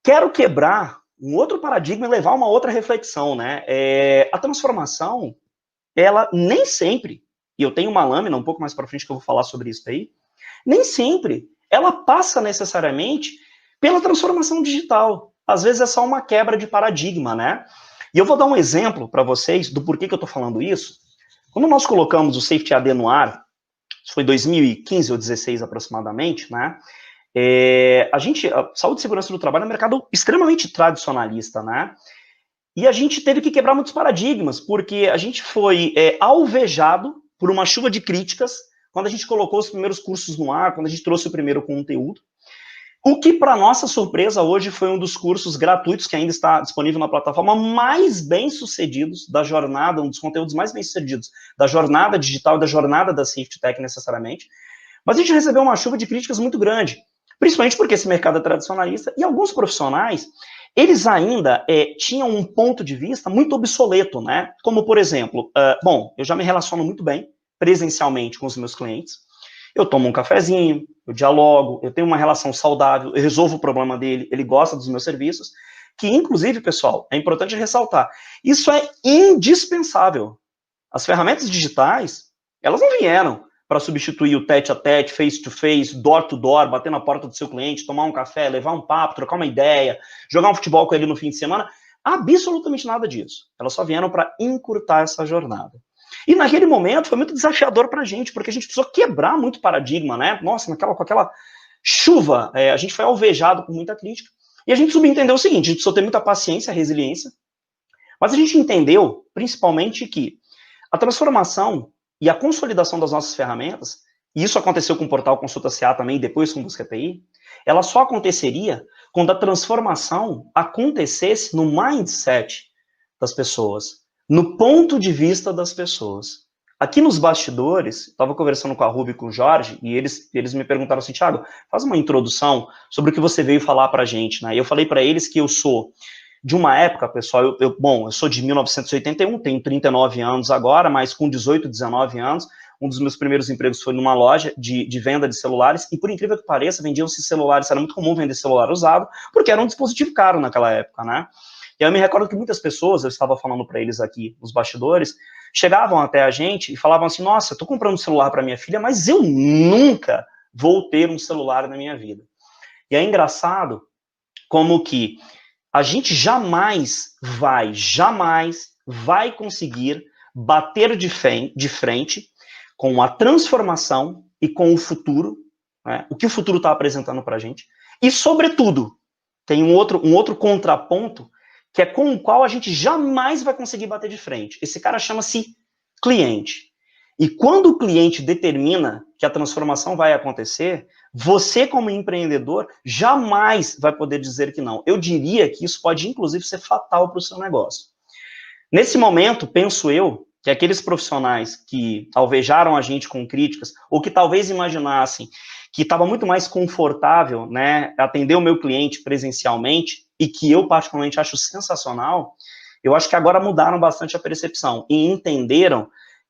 [SPEAKER 2] quero quebrar um outro paradigma e levar uma outra reflexão, né? A transformação, ela nem sempre, e eu tenho uma lâmina um pouco mais para frente que eu vou falar sobre isso aí, nem sempre ela passa necessariamente pela transformação digital. Às vezes é só uma quebra de paradigma, né? E eu vou dar um exemplo para vocês do porquê que eu estou falando isso. Quando nós colocamos o Safety AD no ar, isso foi 2015 ou 2016 aproximadamente, né? A saúde e segurança do trabalho é um mercado extremamente tradicionalista, né? E a gente teve que quebrar muitos paradigmas, porque a gente foi alvejado por uma chuva de críticas quando a gente colocou os primeiros cursos no ar, quando a gente trouxe o primeiro conteúdo. O que, para nossa surpresa, hoje foi um dos cursos gratuitos que ainda está disponível na plataforma mais bem-sucedidos da jornada, um dos conteúdos mais bem-sucedidos da jornada digital, da jornada da Safety Tech, necessariamente. Mas a gente recebeu uma chuva de críticas muito grande, principalmente porque esse mercado é tradicionalista e alguns profissionais, eles ainda tinham um ponto de vista muito obsoleto, né? Como, por exemplo, eu já me relaciono muito bem presencialmente com os meus clientes, eu tomo um cafezinho, eu dialogo, eu tenho uma relação saudável, eu resolvo o problema dele, ele gosta dos meus serviços, que, inclusive, pessoal, é importante ressaltar, isso é indispensável. As ferramentas digitais, elas não vieram para substituir o tete-a-tete, face-to-face, door-to-door, bater na porta do seu cliente, tomar um café, levar um papo, trocar uma ideia, jogar um futebol com ele no fim de semana, absolutamente nada disso. Elas só vieram para encurtar essa jornada. E naquele momento foi muito desafiador para a gente, porque a gente precisou quebrar muito paradigma, né? Nossa, com aquela chuva, a gente foi alvejado com muita crítica, e a gente subentendeu o seguinte, a gente precisou ter muita paciência, resiliência, mas a gente entendeu, principalmente, que a transformação e a consolidação das nossas ferramentas, e isso aconteceu com o portal Consulta CA também, depois com o Busca TI, ela só aconteceria quando a transformação acontecesse no mindset das pessoas, no ponto de vista das pessoas. Aqui nos bastidores, estava conversando com a Ruby e com o Jorge, e eles me perguntaram assim, Thiago, faz uma introdução sobre o que você veio falar para a gente, né? E eu falei para eles que eu sou de uma época, pessoal, eu sou de 1981, tenho 39 anos agora, mas com 18, 19 anos, um dos meus primeiros empregos foi numa loja de venda de celulares, e por incrível que pareça, vendiam-se celulares, era muito comum vender celular usado, porque era um dispositivo caro naquela época, né? E aí eu me recordo que muitas pessoas, eu estava falando para eles aqui nos bastidores, chegavam até a gente e falavam assim, nossa, eu estou comprando um celular para minha filha, mas eu nunca vou ter um celular na minha vida. E é engraçado como que a gente jamais vai conseguir bater de frente com a transformação e com o futuro, né, o que o futuro está apresentando para a gente, e, sobretudo, tem um outro contraponto, que é com o qual a gente jamais vai conseguir bater de frente. Esse cara chama-se cliente. E quando o cliente determina que a transformação vai acontecer, você, como empreendedor, jamais vai poder dizer que não. Eu diria que isso pode, inclusive, ser fatal para o seu negócio. Nesse momento, penso eu, que aqueles profissionais que alvejaram a gente com críticas, ou que talvez imaginassem que estava muito mais confortável, né, atender o meu cliente presencialmente, e que eu particularmente acho sensacional, eu acho que agora mudaram bastante a percepção, e entenderam,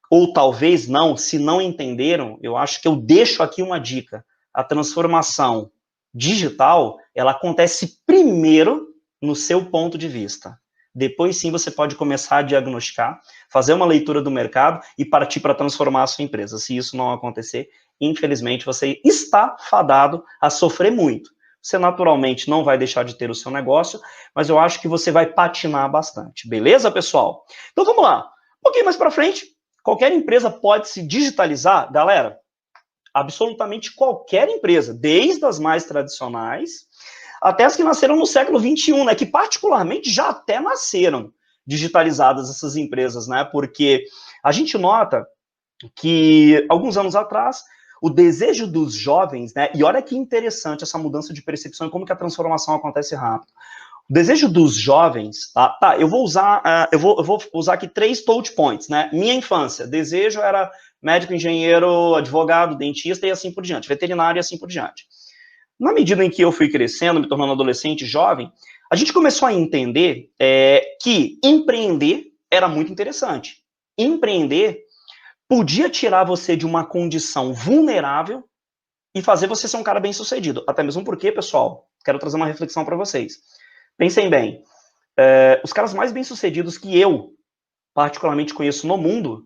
[SPEAKER 2] ou talvez não, se não entenderam, eu acho que eu deixo aqui uma dica, a transformação digital, ela acontece primeiro no seu ponto de vista. depois sim você pode começar a diagnosticar, fazer uma leitura do mercado e partir para transformar a sua empresa. Se isso não acontecer, infelizmente você está fadado a sofrer muito. Você naturalmente não vai deixar de ter o seu negócio, mas eu acho que você vai patinar bastante. Beleza, pessoal? Então vamos lá. Um pouquinho mais para frente, qualquer empresa pode se digitalizar, galera. Absolutamente qualquer empresa, desde as mais tradicionais até as que nasceram no século XXI, né, que particularmente já até nasceram digitalizadas essas empresas, né, porque a gente nota que alguns anos atrás o desejo dos jovens, né, e olha que interessante essa mudança de percepção e como que a transformação acontece rápido. O desejo dos jovens, eu vou usar, eu vou usar aqui 3 touch points, né? Minha infância, desejo era médico, engenheiro, advogado, dentista e assim por diante, veterinário e assim por diante. Na medida em que eu fui crescendo, me tornando adolescente, jovem, a gente começou a entender que empreender era muito interessante. Empreender podia tirar você de uma condição vulnerável e fazer você ser um cara bem-sucedido. Até mesmo porque, pessoal, quero trazer uma reflexão para vocês. Pensem bem, os caras mais bem-sucedidos que eu particularmente conheço no mundo,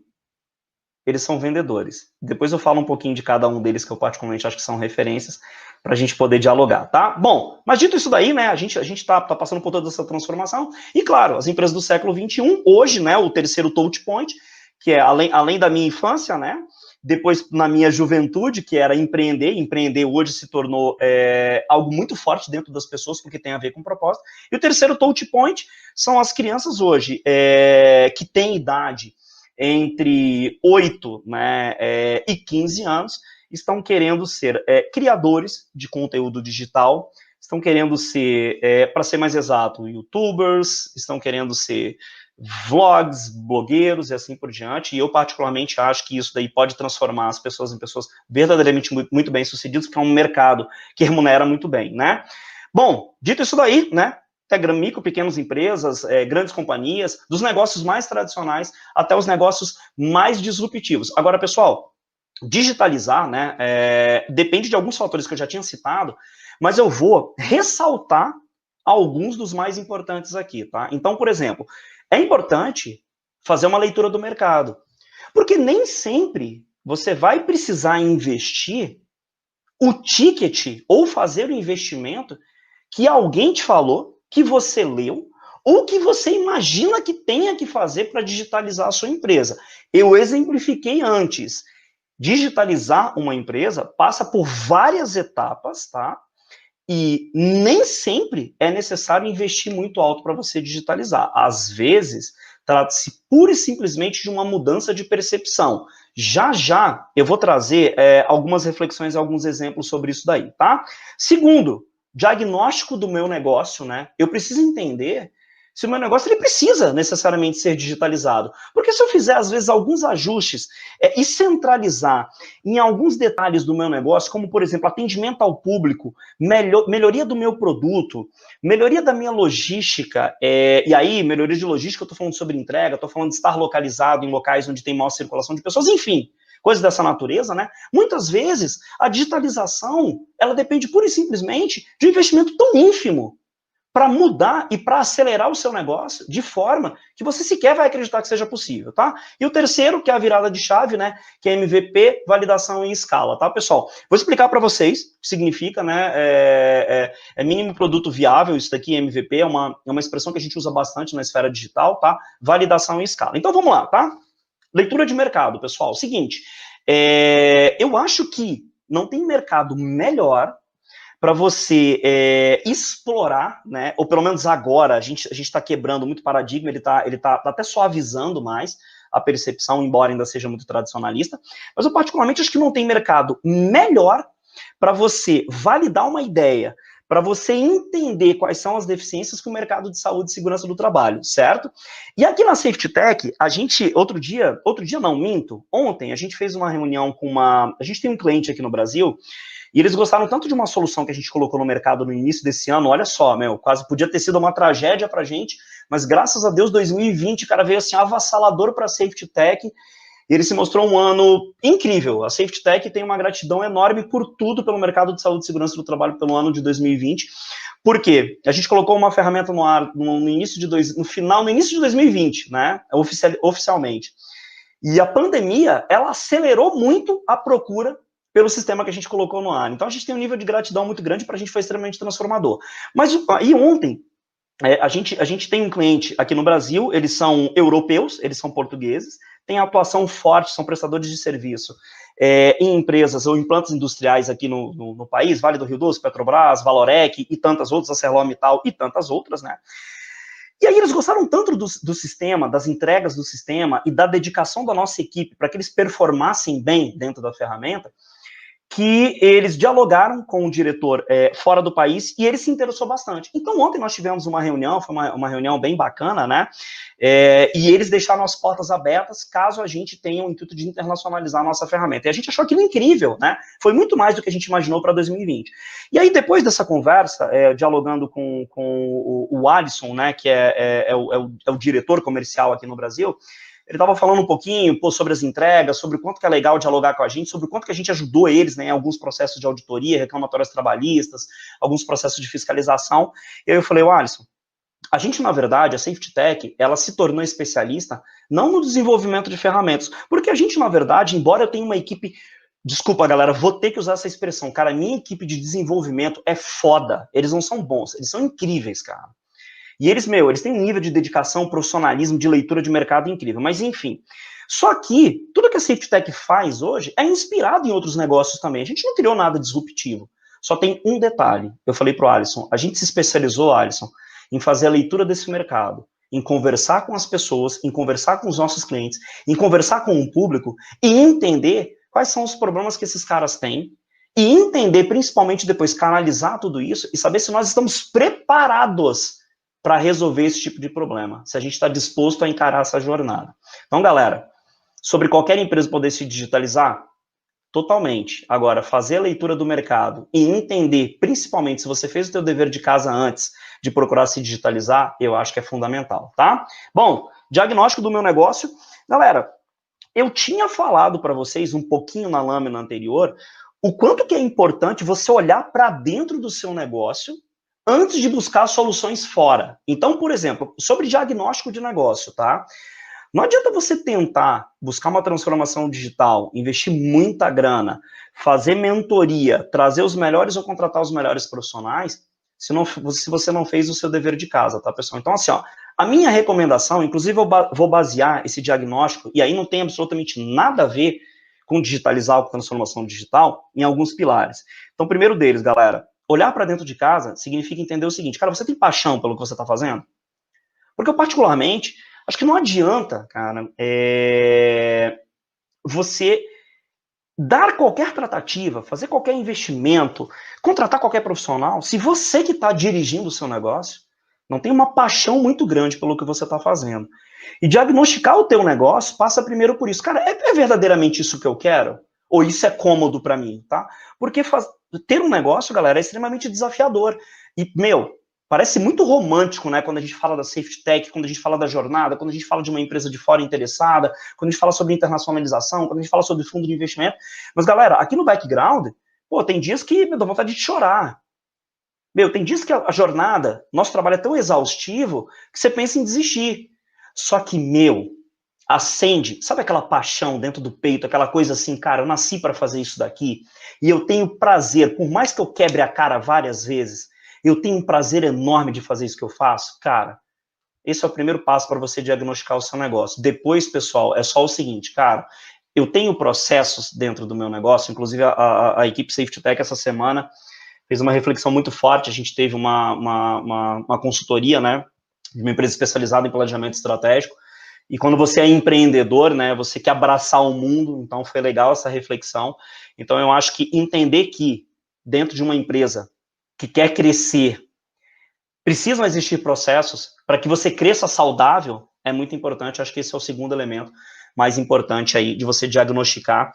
[SPEAKER 2] eles são vendedores. Depois eu falo um pouquinho de cada um deles que eu particularmente acho que são referências para a gente poder dialogar, tá? Bom, mas dito isso daí, né, a gente tá passando por toda essa transformação e, claro, as empresas do século XXI, hoje, né, o terceiro touch point, que é além da minha infância, né, depois na minha juventude, que era empreender hoje se tornou algo muito forte dentro das pessoas, porque tem a ver com propósito, e o terceiro touch point são as crianças hoje, que têm idade entre 8, né, e 15 anos, estão querendo ser criadores de conteúdo digital, estão querendo ser, para ser mais exato, youtubers, estão querendo ser vlogs, blogueiros e assim por diante, e eu particularmente acho que isso daí pode transformar as pessoas em pessoas verdadeiramente muito bem-sucedidas, porque é um mercado que remunera muito bem, né? Bom, dito isso daí, né, até micro, pequenas empresas, grandes companhias, dos negócios mais tradicionais até os negócios mais disruptivos. Agora, pessoal, digitalizar, né, depende de alguns fatores que eu já tinha citado, mas eu vou ressaltar alguns dos mais importantes aqui, tá? Então, por exemplo, é importante fazer uma leitura do mercado, porque nem sempre você vai precisar investir o ticket ou fazer o investimento que alguém te falou, que você leu, ou que você imagina que tenha que fazer para digitalizar a sua empresa. Eu exemplifiquei antes. Digitalizar uma empresa passa por várias etapas, tá? E nem sempre é necessário investir muito alto para você digitalizar. Às vezes, trata-se pura e simplesmente de uma mudança de percepção. Já já eu vou trazer algumas reflexões e alguns exemplos sobre isso daí, tá? Segundo, diagnóstico do meu negócio, né? Eu preciso entender se o meu negócio ele precisa necessariamente ser digitalizado. Porque se eu fizer, às vezes, alguns ajustes e centralizar em alguns detalhes do meu negócio, como, por exemplo, atendimento ao público, melhoria do meu produto, melhoria da minha logística, e aí, melhoria de logística, eu estou falando sobre entrega, estou falando de estar localizado em locais onde tem maior circulação de pessoas, enfim, coisas dessa natureza, né? Muitas vezes, a digitalização, ela depende pura e simplesmente de um investimento tão ínfimo para mudar e para acelerar o seu negócio de forma que você sequer vai acreditar que seja possível, tá? E o terceiro, que é a virada de chave, né, que é MVP, validação em escala, tá, pessoal? Vou explicar para vocês o que significa, né, mínimo produto viável, isso daqui, MVP, é uma expressão que a gente usa bastante na esfera digital, tá? Validação em escala. Então, vamos lá, tá? Leitura de mercado, pessoal. Seguinte, eu acho que não tem mercado melhor para você explorar, né? Ou pelo menos agora, a gente está quebrando muito paradigma, ele tá até suavizando mais a percepção, embora ainda seja muito tradicionalista, mas eu particularmente acho que não tem mercado melhor para você validar uma ideia, para você entender quais são as deficiências que o mercado de saúde e segurança do trabalho, certo? E aqui na Safety Tech, a gente, ontem a gente fez uma reunião a gente tem um cliente aqui no Brasil, e eles gostaram tanto de uma solução que a gente colocou no mercado no início desse ano, olha só, quase podia ter sido uma tragédia pra gente, mas graças a Deus, 2020, o cara veio assim, avassalador para a Safety Tech, e ele se mostrou um ano incrível. A Safety Tech tem uma gratidão enorme por tudo pelo mercado de saúde e segurança do trabalho pelo ano de 2020, Por quê? A gente colocou uma ferramenta no ar no início de 2020, né? Oficialmente. E a pandemia, ela acelerou muito a procura pelo sistema que a gente colocou no ar. Então, a gente tem um nível de gratidão muito grande, para a gente foi extremamente transformador. Mas, e ontem, a gente tem um cliente aqui no Brasil, eles são europeus, eles são portugueses, têm atuação forte, são prestadores de serviço em empresas ou em plantas industriais aqui no país, Vale do Rio Doce, Petrobras, Valorec e tantas outras, ArcelorMittal e tantas outras, né? E aí eles gostaram tanto do sistema, das entregas do sistema e da dedicação da nossa equipe para que eles performassem bem dentro da ferramenta, que eles dialogaram com o diretor fora do país e ele se interessou bastante. Então, ontem nós tivemos uma reunião, foi uma reunião bem bacana, né? E eles deixaram as portas abertas caso a gente tenha o intuito de internacionalizar a nossa ferramenta. E a gente achou aquilo incrível, né? Foi muito mais do que a gente imaginou para 2020. E aí, depois dessa conversa, dialogando com o Alisson, né, que é o diretor comercial aqui no Brasil, ele estava falando um pouquinho sobre as entregas, sobre o quanto que é legal dialogar com a gente, sobre o quanto que a gente ajudou eles, né, em alguns processos de auditoria, reclamatórias trabalhistas, alguns processos de fiscalização. E aí eu falei, Alisson, a gente, na verdade, a Safety Tech, ela se tornou especialista não no desenvolvimento de ferramentas, porque a gente, na verdade, embora eu tenha uma equipe... Desculpa, galera, vou ter que usar essa expressão. Cara, a minha equipe de desenvolvimento é foda. Eles não são bons, eles são incríveis, cara. E eles têm um nível de dedicação, profissionalismo, de leitura de mercado incrível. Mas, enfim. Só que tudo que a Safety Tech faz hoje é inspirado em outros negócios também. A gente não criou nada disruptivo. Só tem um detalhe. Eu falei pro Alisson, a gente se especializou, Alisson, em fazer a leitura desse mercado, em conversar com as pessoas, em conversar com os nossos clientes, em conversar com o público e entender quais são os problemas que esses caras têm e entender, principalmente depois, canalizar tudo isso e saber se nós estamos preparados para resolver esse tipo de problema, se a gente está disposto a encarar essa jornada. Então, galera, sobre qualquer empresa poder se digitalizar, totalmente. Agora, fazer a leitura do mercado e entender, principalmente, se você fez o seu dever de casa antes de procurar se digitalizar, eu acho que é fundamental, tá? Bom, diagnóstico do meu negócio. Galera, eu tinha falado para vocês um pouquinho na lâmina anterior o quanto que é importante você olhar para dentro do seu negócio antes de buscar soluções fora. Então, por exemplo, sobre diagnóstico de negócio, tá? Não adianta você tentar buscar uma transformação digital, investir muita grana, fazer mentoria, trazer os melhores ou contratar os melhores profissionais, se você não fez o seu dever de casa, tá, pessoal? Então, assim, ó, a minha recomendação, inclusive eu vou basear esse diagnóstico, e aí não tem absolutamente nada a ver com digitalizar ou com transformação digital, em alguns pilares. Então, o primeiro deles, galera, olhar para dentro de casa significa entender o seguinte, cara, você tem paixão pelo que você está fazendo? Porque eu, particularmente, acho que não adianta, cara, você dar qualquer tratativa, fazer qualquer investimento, contratar qualquer profissional, se você que está dirigindo o seu negócio não tem uma paixão muito grande pelo que você está fazendo. E diagnosticar o teu negócio passa primeiro por isso. Cara, é verdadeiramente isso que eu quero? Ou isso é cômodo para mim, tá? Porque ter um negócio, galera, é extremamente desafiador. E, parece muito romântico, né, quando a gente fala da Safety Tech, quando a gente fala da jornada, quando a gente fala de uma empresa de fora interessada, quando a gente fala sobre internacionalização, quando a gente fala sobre fundo de investimento. Mas, galera, aqui no background, tem dias que me dá vontade de chorar. Tem dias que a jornada, nosso trabalho é tão exaustivo que você pensa em desistir. Só que, acende, sabe aquela paixão dentro do peito, aquela coisa assim, cara, eu nasci para fazer isso daqui, e eu tenho prazer, por mais que eu quebre a cara várias vezes, eu tenho um prazer enorme de fazer isso que eu faço, cara, esse é o primeiro passo para você diagnosticar o seu negócio. Depois, pessoal, é só o seguinte, cara, eu tenho processos dentro do meu negócio, inclusive a equipe Safety Tech essa semana fez uma reflexão muito forte, a gente teve uma consultoria, né, de uma empresa especializada em planejamento estratégico, e quando você é empreendedor, né, você quer abraçar o mundo, então foi legal essa reflexão. Então eu acho que entender que dentro de uma empresa que quer crescer, precisam existir processos para que você cresça saudável, é muito importante. Acho que esse é o segundo elemento mais importante aí de você diagnosticar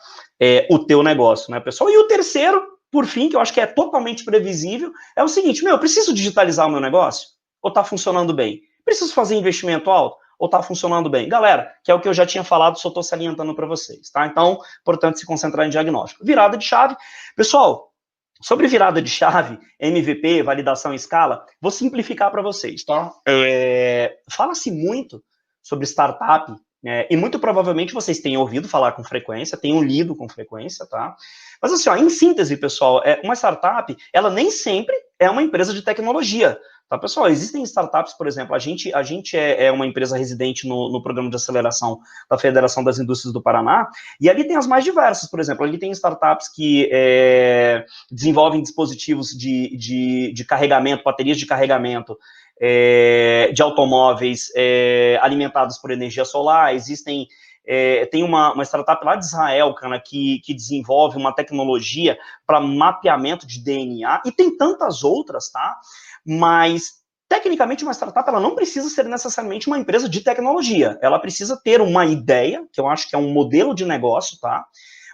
[SPEAKER 2] o teu negócio, né, pessoal? E o terceiro, por fim, que eu acho que é totalmente previsível, é o seguinte, eu preciso digitalizar o meu negócio? Ou está funcionando bem? Preciso fazer investimento alto? Ou está funcionando bem? Galera, que é o que eu já tinha falado, só estou salientando para vocês, tá? Então, importante se concentrar em diagnóstico. Virada de chave. Pessoal, Sobre virada de chave, MVP, validação em escala, vou simplificar para vocês, tá? Fala-se muito sobre startup, e muito provavelmente vocês têm ouvido falar com frequência, tenham lido com frequência, tá? Mas assim, ó, em síntese, pessoal, uma startup, ela nem sempre é uma empresa de tecnologia, tá, pessoal? Existem startups, por exemplo, a gente é uma empresa residente no programa de aceleração da Federação das Indústrias do Paraná, e ali tem as mais diversas, por exemplo, ali tem startups que desenvolvem dispositivos de carregamento, baterias de carregamento, de automóveis alimentados por energia solar. Tem uma startup lá de Israel, cara, que desenvolve uma tecnologia para mapeamento de DNA, e tem tantas outras, tá? Mas, tecnicamente, uma startup ela não precisa ser necessariamente uma empresa de tecnologia. Ela precisa ter uma ideia, que eu acho que é um modelo de negócio, tá?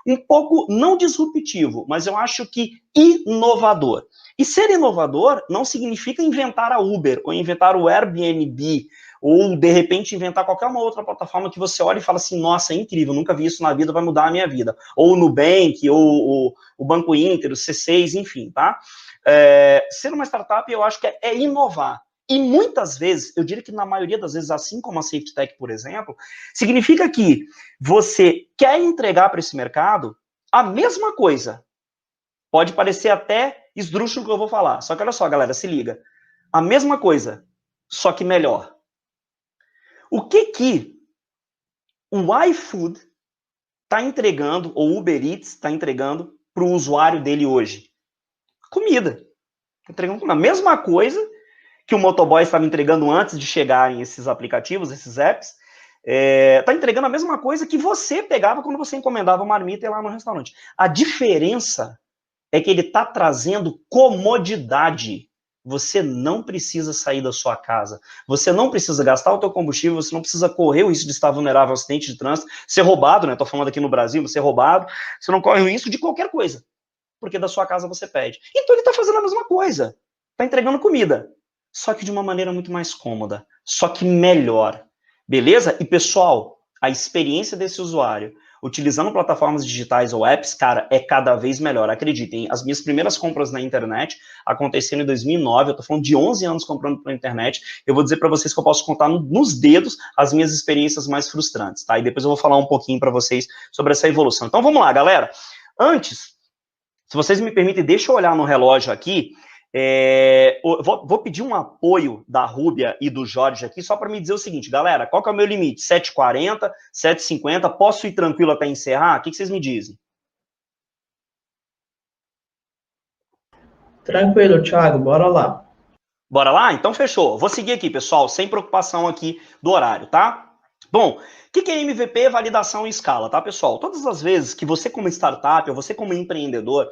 [SPEAKER 2] Um pouco, não disruptivo, mas eu acho que inovador. E ser inovador não significa inventar a Uber, ou inventar o Airbnb, ou, de repente, inventar qualquer uma outra plataforma que você olha e fala assim, nossa, é incrível, nunca vi isso na vida, vai mudar a minha vida. Ou o Nubank, ou o Banco Inter, o C6, enfim, tá? Ser uma startup, eu acho que é inovar. E muitas vezes, eu diria que na maioria das vezes, assim como a Safety Tech, por exemplo, significa que você quer entregar para esse mercado a mesma coisa. Pode parecer até esdrúxulo que eu vou falar, só que olha só, galera, se liga. A mesma coisa, só que melhor. O que o iFood está entregando, ou o Uber Eats está entregando para o usuário dele hoje? Comida. Está entregando a mesma coisa que o motoboy estava entregando antes de chegarem esses aplicativos, esses apps. Está entregando a mesma coisa que você pegava quando você encomendava uma marmita lá no restaurante. A diferença é que ele está trazendo comodidade. Você não precisa sair da sua casa. Você não precisa gastar o teu combustível, você não precisa correr o risco de estar vulnerável ao acidente de trânsito, ser roubado, né? Estou falando aqui no Brasil, ser roubado. Você não corre o risco de qualquer coisa, porque da sua casa você pede. Então ele está fazendo a mesma coisa. Está entregando comida, só que de uma maneira muito mais cômoda, só que melhor. Beleza? E, pessoal, a experiência desse usuário utilizando plataformas digitais ou apps, cara, é cada vez melhor. Acreditem, as minhas primeiras compras na internet aconteceram em 2009, eu tô falando de 11 anos comprando pela internet, eu vou dizer para vocês que eu posso contar nos dedos as minhas experiências mais frustrantes, tá? E depois eu vou falar um pouquinho para vocês sobre essa evolução. Então, vamos lá, galera. Antes, se vocês me permitem, deixa eu olhar no relógio aqui. Vou pedir um apoio da Rúbia e do Jorge aqui, só para me dizer o seguinte, galera, qual que é o meu limite? 7h40, 7h50, posso ir tranquilo até encerrar? O que vocês me dizem?
[SPEAKER 1] Tranquilo, Thiago, bora lá.
[SPEAKER 2] Bora lá? Então fechou. Vou seguir aqui, pessoal, sem preocupação aqui do horário, tá? Bom, o que é MVP, validação em escala, tá, pessoal? Todas as vezes que você como startup, ou você como empreendedor,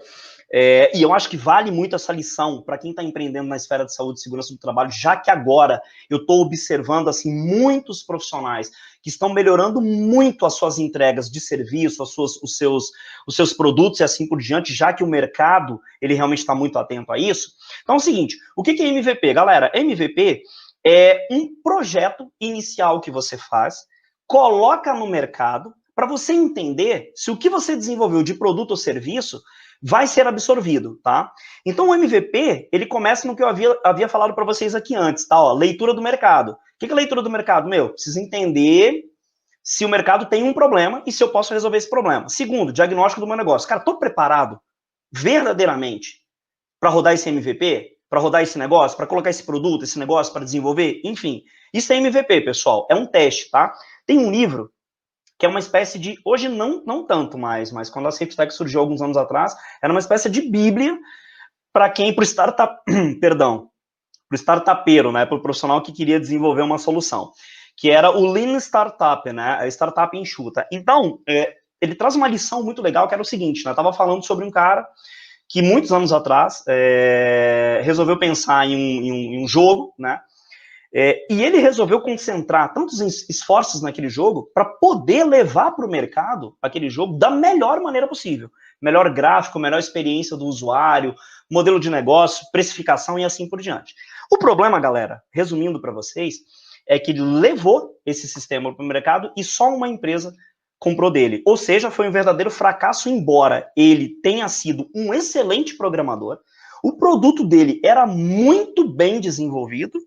[SPEAKER 2] e eu acho que vale muito essa lição para quem está empreendendo na esfera de saúde e segurança do trabalho, já que agora eu estou observando assim, muitos profissionais que estão melhorando muito as suas entregas de serviço, os seus produtos e assim por diante, já que o mercado ele realmente está muito atento a isso. Então é o seguinte, o que é MVP? Galera, MVP é um projeto inicial que você faz, coloca no mercado para você entender se o que você desenvolveu de produto ou serviço vai ser absorvido, tá? Então o MVP, ele começa no que eu havia falado para vocês aqui antes, tá? Ó, leitura do mercado. O que é leitura do mercado? Preciso entender se o mercado tem um problema e se eu posso resolver esse problema. Segundo, diagnóstico do meu negócio. Cara, estou preparado verdadeiramente para rodar esse MVP? Para rodar esse negócio? Para colocar esse produto, esse negócio, para desenvolver? Enfim, isso é MVP, pessoal. É um teste, tá? Tem um livro que é uma espécie de, hoje não tanto mais, mas quando a Safety Tech surgiu alguns anos atrás, era uma espécie de bíblia para quem, para o startup, perdão, para o startupeiro, né, para o profissional que queria desenvolver uma solução, que era o Lean Startup, né, a startup enxuta. Então, ele traz uma lição muito legal, que era o seguinte, né, eu estava falando sobre um cara que muitos anos atrás resolveu pensar em um jogo, né, e ele resolveu concentrar tantos esforços naquele jogo para poder levar para o mercado aquele jogo da melhor maneira possível. Melhor gráfico, melhor experiência do usuário, modelo de negócio, precificação e assim por diante. O problema, galera, resumindo para vocês, é que ele levou esse sistema para o mercado e só uma empresa comprou dele. Ou seja, foi um verdadeiro fracasso, embora ele tenha sido um excelente programador. O produto dele era muito bem desenvolvido,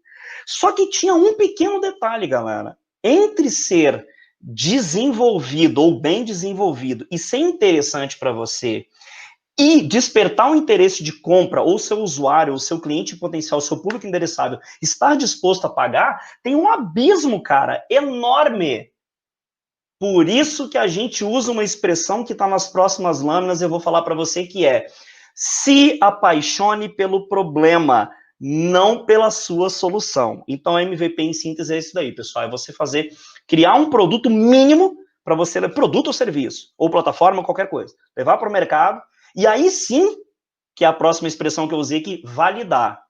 [SPEAKER 2] só que tinha um pequeno detalhe, galera. Entre ser desenvolvido ou bem desenvolvido e ser interessante para você e despertar um interesse de compra, ou seu usuário, ou seu cliente potencial, seu público endereçável, estar disposto a pagar, tem um abismo, cara, enorme. Por isso que a gente usa uma expressão que está nas próximas lâminas, eu vou falar para você, que é: se apaixone pelo problema, não pela sua solução. Então, MVP em síntese é isso daí, pessoal. É você criar um produto mínimo para você, produto ou serviço, ou plataforma, qualquer coisa, levar para o mercado, e aí sim, que é a próxima expressão que eu usei aqui, validar.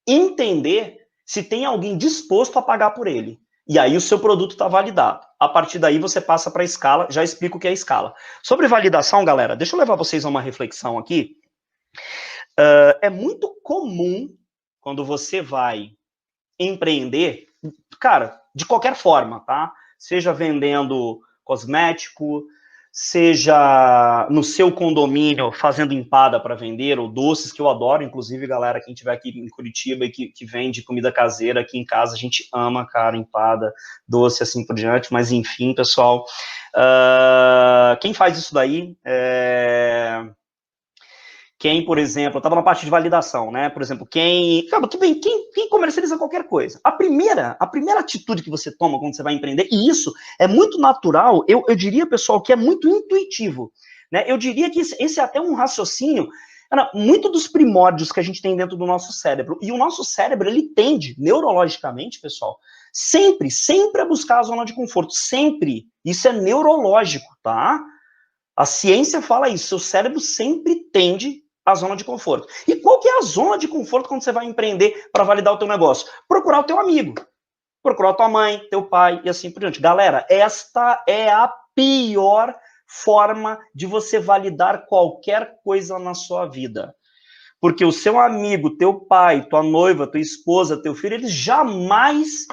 [SPEAKER 2] Entender se tem alguém disposto a pagar por ele. E aí o seu produto está validado. A partir daí você passa para a escala, já explico o que é a escala. Sobre validação, galera, deixa eu levar vocês a uma reflexão aqui. É muito comum, quando você vai empreender, cara, de qualquer forma, tá? Seja vendendo cosmético, seja no seu condomínio fazendo empada para vender, ou doces, que eu adoro, inclusive, galera, quem estiver aqui em Curitiba e que vende comida caseira, aqui em casa a gente ama, cara, empada, doce, assim por diante, mas enfim, pessoal, quem faz isso daí quem, por exemplo, estava na parte de validação, né? Por exemplo, quem comercializa qualquer coisa. A primeira atitude que você toma quando você vai empreender, e isso é muito natural, eu diria, pessoal, que é muito intuitivo, né? Eu diria que esse é até um raciocínio, muito dos primórdios que a gente tem dentro do nosso cérebro. E o nosso cérebro, ele tende, neurologicamente, pessoal, sempre a buscar a zona de conforto. Sempre. Isso é neurológico, tá? A ciência fala isso. Seu cérebro sempre tende à zona de conforto. E qual que é a zona de conforto quando você vai empreender para validar o teu negócio? Procurar o teu amigo. Procurar a tua mãe, teu pai e assim por diante. Galera, esta é a pior forma de você validar qualquer coisa na sua vida. Porque o seu amigo, teu pai, tua noiva, tua esposa, teu filho, eles jamais,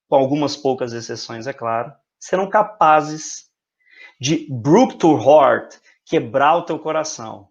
[SPEAKER 2] com algumas poucas exceções, é claro, serão capazes de break to heart, quebrar o teu coração.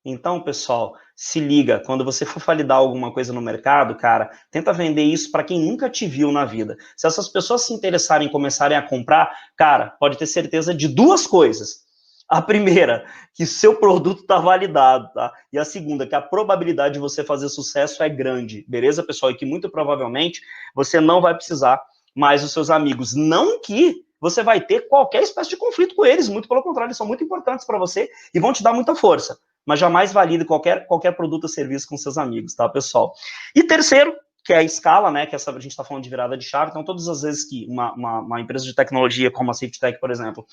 [SPEAKER 2] Então, pessoal, se liga, quando você for validar alguma coisa no mercado, cara, tenta vender isso para quem nunca te viu na vida. Se essas pessoas se interessarem e começarem a comprar, cara, pode ter certeza de duas coisas. A primeira, que seu produto está validado, tá? E a segunda, que a probabilidade de você fazer sucesso é grande, beleza, pessoal? E que muito provavelmente você não vai precisar mais dos seus amigos. Não que você vai ter qualquer espécie de conflito com eles, muito pelo contrário, eles são muito importantes para você e vão te dar muita força. Mas jamais valide qualquer produto ou serviço com seus amigos, tá, pessoal? E terceiro, que é a escala, né, que a gente está falando de virada de chave, então todas as vezes que uma empresa de tecnologia como a SafetyTech, por exemplo,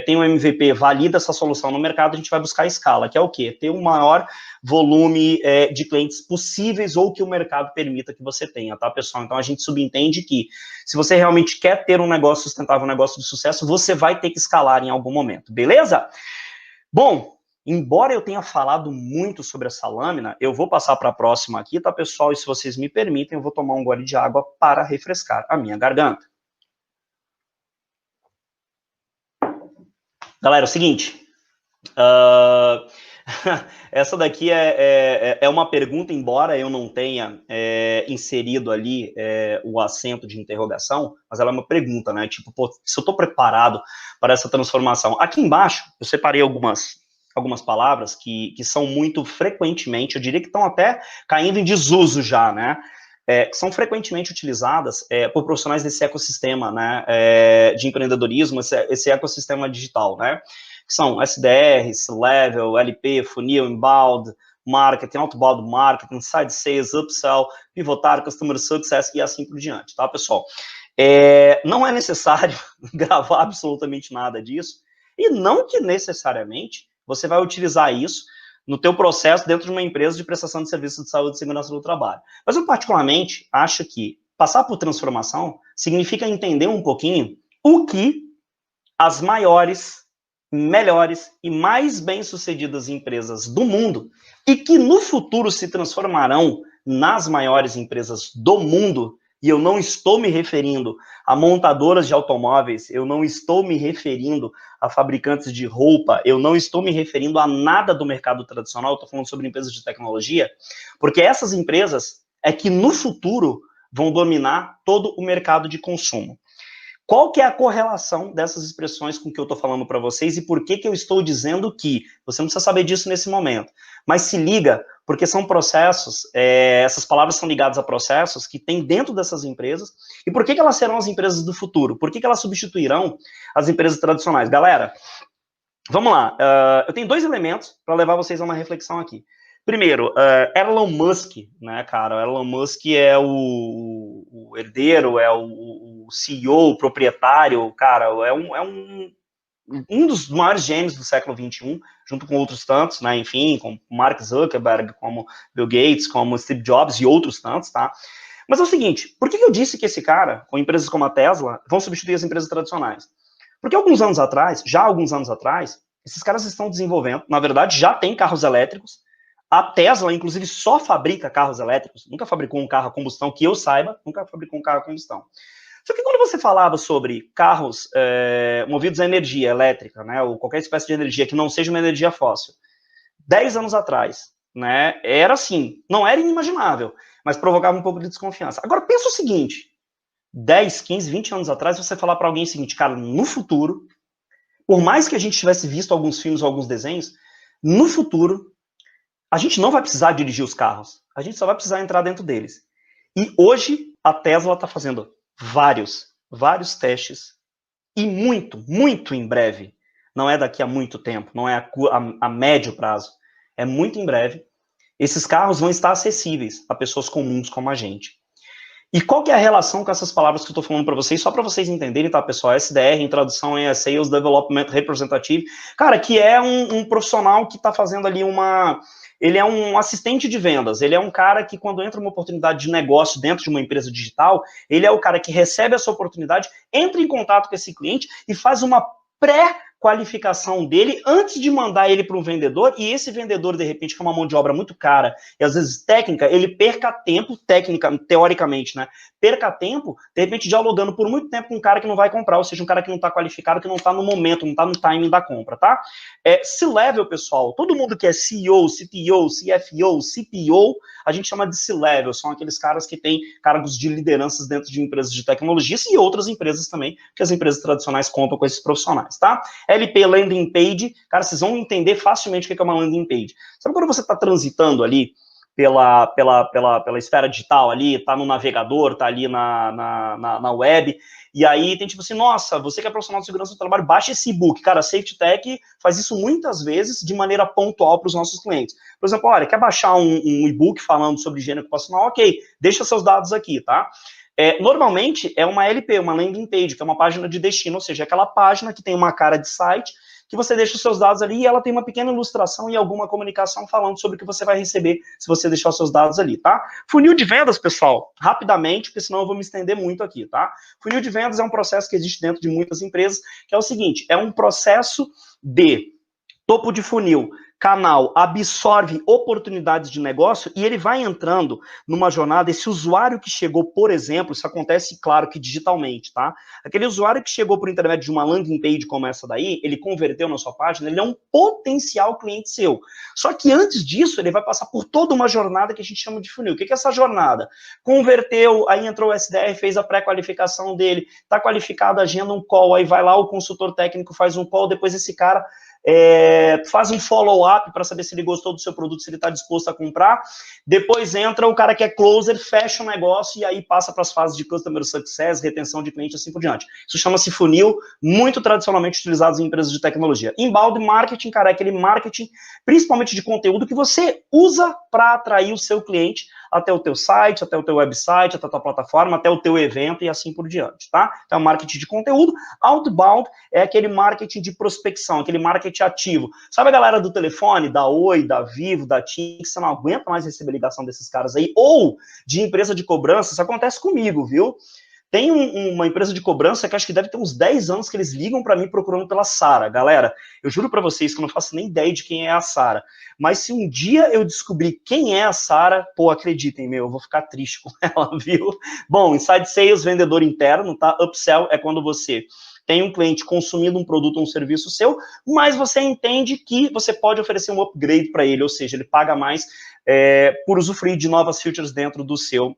[SPEAKER 2] tem um MVP, valida essa solução no mercado, a gente vai buscar a escala, que é o quê? Ter um maior volume de clientes possíveis ou que o mercado permita que você tenha, tá, pessoal? Então a gente subentende que se você realmente quer ter um negócio sustentável, um negócio de sucesso, você vai ter que escalar em algum momento, beleza? Bom, embora eu tenha falado muito sobre essa lâmina, eu vou passar para a próxima aqui, tá, pessoal? E se vocês me permitem, eu vou tomar um gole de água para refrescar a minha garganta. Galera, é o seguinte, essa daqui é uma pergunta, embora eu não tenha inserido ali o acento de interrogação, mas ela é uma pergunta, né? Tipo, pô, se eu estou preparado para essa transformação. Aqui embaixo, eu separei algumas palavras que são muito frequentemente, eu diria que estão até caindo em desuso já, né? Que são frequentemente utilizadas por profissionais desse ecossistema, né, de empreendedorismo, esse ecossistema digital, né? Que são SDR, C-Level, LP, Funil, Inbound, Marketing, Outbound Marketing, Side Sales, Upsell, Pivotar, Customer Success e assim por diante, tá, pessoal? Não é necessário gravar absolutamente nada disso, e não que necessariamente você vai utilizar isso no teu processo dentro de uma empresa de prestação de serviços de saúde e segurança do trabalho. Mas eu, particularmente, acho que passar por transformação significa entender um pouquinho o que as maiores, melhores e mais bem-sucedidas empresas do mundo e que no futuro se transformarão nas maiores empresas do mundo e eu não estou me referindo a montadoras de automóveis, eu não estou me referindo a fabricantes de roupa, eu não estou me referindo a nada do mercado tradicional, eu estou falando sobre empresas de tecnologia, porque essas empresas é que no futuro vão dominar todo o mercado de consumo. Qual que é a correlação dessas expressões com o que eu estou falando para vocês e por que que eu estou dizendo que? Você não precisa saber disso nesse momento, mas se liga, porque são processos, essas palavras são ligadas a processos que tem dentro dessas empresas, e por que que elas serão as empresas do futuro? Por que que elas substituirão as empresas tradicionais? Galera, vamos lá, eu tenho 2 elementos para levar vocês a uma reflexão aqui. Primeiro, Elon Musk, né, cara? O Elon Musk é o herdeiro, é o CEO, o proprietário, cara, é um dos maiores gênios do século XXI, junto com outros tantos, né, enfim, como Mark Zuckerberg, como Bill Gates, como Steve Jobs e outros tantos, tá? Mas é o seguinte, por que eu disse que esse cara, com empresas como a Tesla, vão substituir as empresas tradicionais? Porque já há alguns anos atrás, esses caras estão desenvolvendo, na verdade, já tem carros elétricos. A Tesla, inclusive, só fabrica carros elétricos, nunca fabricou um carro a combustão, que eu saiba, nunca fabricou um carro a combustão. Só que quando você falava sobre carros movidos a energia elétrica, né, ou qualquer espécie de energia que não seja uma energia fóssil, 10 anos atrás, né, era assim, não era inimaginável, mas provocava um pouco de desconfiança. Agora, pensa o seguinte, 10, 15, 20 anos atrás, você falar para alguém o seguinte, cara, no futuro, por mais que a gente tivesse visto alguns filmes ou alguns desenhos, no futuro, a gente não vai precisar dirigir os carros, a gente só vai precisar entrar dentro deles. E hoje, a Tesla está fazendo vários testes, e muito em breve, não é daqui a muito tempo, não é a médio prazo, é muito em breve, esses carros vão estar acessíveis a pessoas comuns como a gente. E qual que é a relação com essas palavras que eu estou falando para vocês, só para vocês entenderem, tá, pessoal? SDR, em tradução, é Sales Development Representative, cara, que é um profissional que está fazendo ali ele é um assistente de vendas, ele é um cara que quando entra uma oportunidade de negócio dentro de uma empresa digital, ele é o cara que recebe essa oportunidade, entra em contato com esse cliente e faz uma pré-qualificação dele antes de mandar ele para um vendedor, e esse vendedor, de repente, que é uma mão de obra muito cara, e às vezes técnica, ele perca tempo, teoricamente, né? Perca tempo, de repente, dialogando por muito tempo com um cara que não vai comprar, ou seja, um cara que não está qualificado, que não está no momento, não está no timing da compra, tá? C-level, pessoal, todo mundo que é CEO, CTO, CFO, CPO, a gente chama de C-level, são aqueles caras que têm cargos de lideranças dentro de empresas de tecnologia e outras empresas também, que as empresas tradicionais contam com esses profissionais, tá? LP, landing page, cara, vocês vão entender facilmente o que é uma landing page. Sabe quando você está transitando ali pela esfera digital ali, tá no navegador, tá ali na web, e aí tem tipo assim, nossa, você que é profissional de segurança do trabalho, baixa esse e-book. Cara, a Safety Tech faz isso muitas vezes de maneira pontual para os nossos clientes. Por exemplo, olha, quer baixar um e-book falando sobre higiene ocupacional? Ok, deixa seus dados aqui, tá? Normalmente é uma LP, uma landing page, que é uma página de destino, ou seja, aquela página que tem uma cara de site, que você deixa os seus dados ali e ela tem uma pequena ilustração e alguma comunicação falando sobre o que você vai receber se você deixar os seus dados ali, tá? Funil de vendas, pessoal, rapidamente, porque senão eu vou me estender muito aqui, tá? Funil de vendas é um processo que existe dentro de muitas empresas, que é o seguinte, é um processo de topo de funil, canal absorve oportunidades de negócio e ele vai entrando numa jornada. Esse usuário que chegou, por exemplo, isso acontece, claro, que digitalmente, tá? Aquele usuário que chegou por intermédio de uma landing page como essa daí, ele converteu na sua página, ele é um potencial cliente seu. Só que antes disso, ele vai passar por toda uma jornada que a gente chama de funil. O que é essa jornada? Converteu, aí entrou o SDR, fez a pré-qualificação dele, tá qualificado, agenda um call, aí vai lá o consultor técnico, faz um call, depois esse cara faz um follow-up para saber se ele gostou do seu produto, se ele está disposto a comprar. Depois entra o cara que é closer, fecha o negócio e aí passa para as fases de customer success, retenção de cliente, assim por diante. Isso chama-se funil, muito tradicionalmente utilizado em empresas de tecnologia. Inbound marketing, cara, é aquele marketing, principalmente de conteúdo, que você usa para atrair o seu cliente até o teu site, até o teu website, até a tua plataforma, até o teu evento e assim por diante, tá? Então, marketing de conteúdo. Outbound é aquele marketing de prospecção, aquele marketing ativo. Sabe a galera do telefone, da Oi, da Vivo, da TIM, que você não aguenta mais receber ligação desses caras aí, ou de empresa de cobrança? Isso acontece comigo, viu? Tem uma empresa de cobrança que acho que deve ter uns 10 anos que eles ligam para mim procurando pela Sara. Galera, eu juro para vocês que eu não faço nem ideia de quem é a Sara. Mas se um dia eu descobrir quem é a Sara, pô, acreditem, eu vou ficar triste com ela, viu? Bom, inside sales, vendedor interno, tá? Upsell é quando você tem um cliente consumindo um produto ou um serviço seu, mas você entende que você pode oferecer um upgrade para ele, ou seja, ele paga mais por usufruir de novas features dentro do seu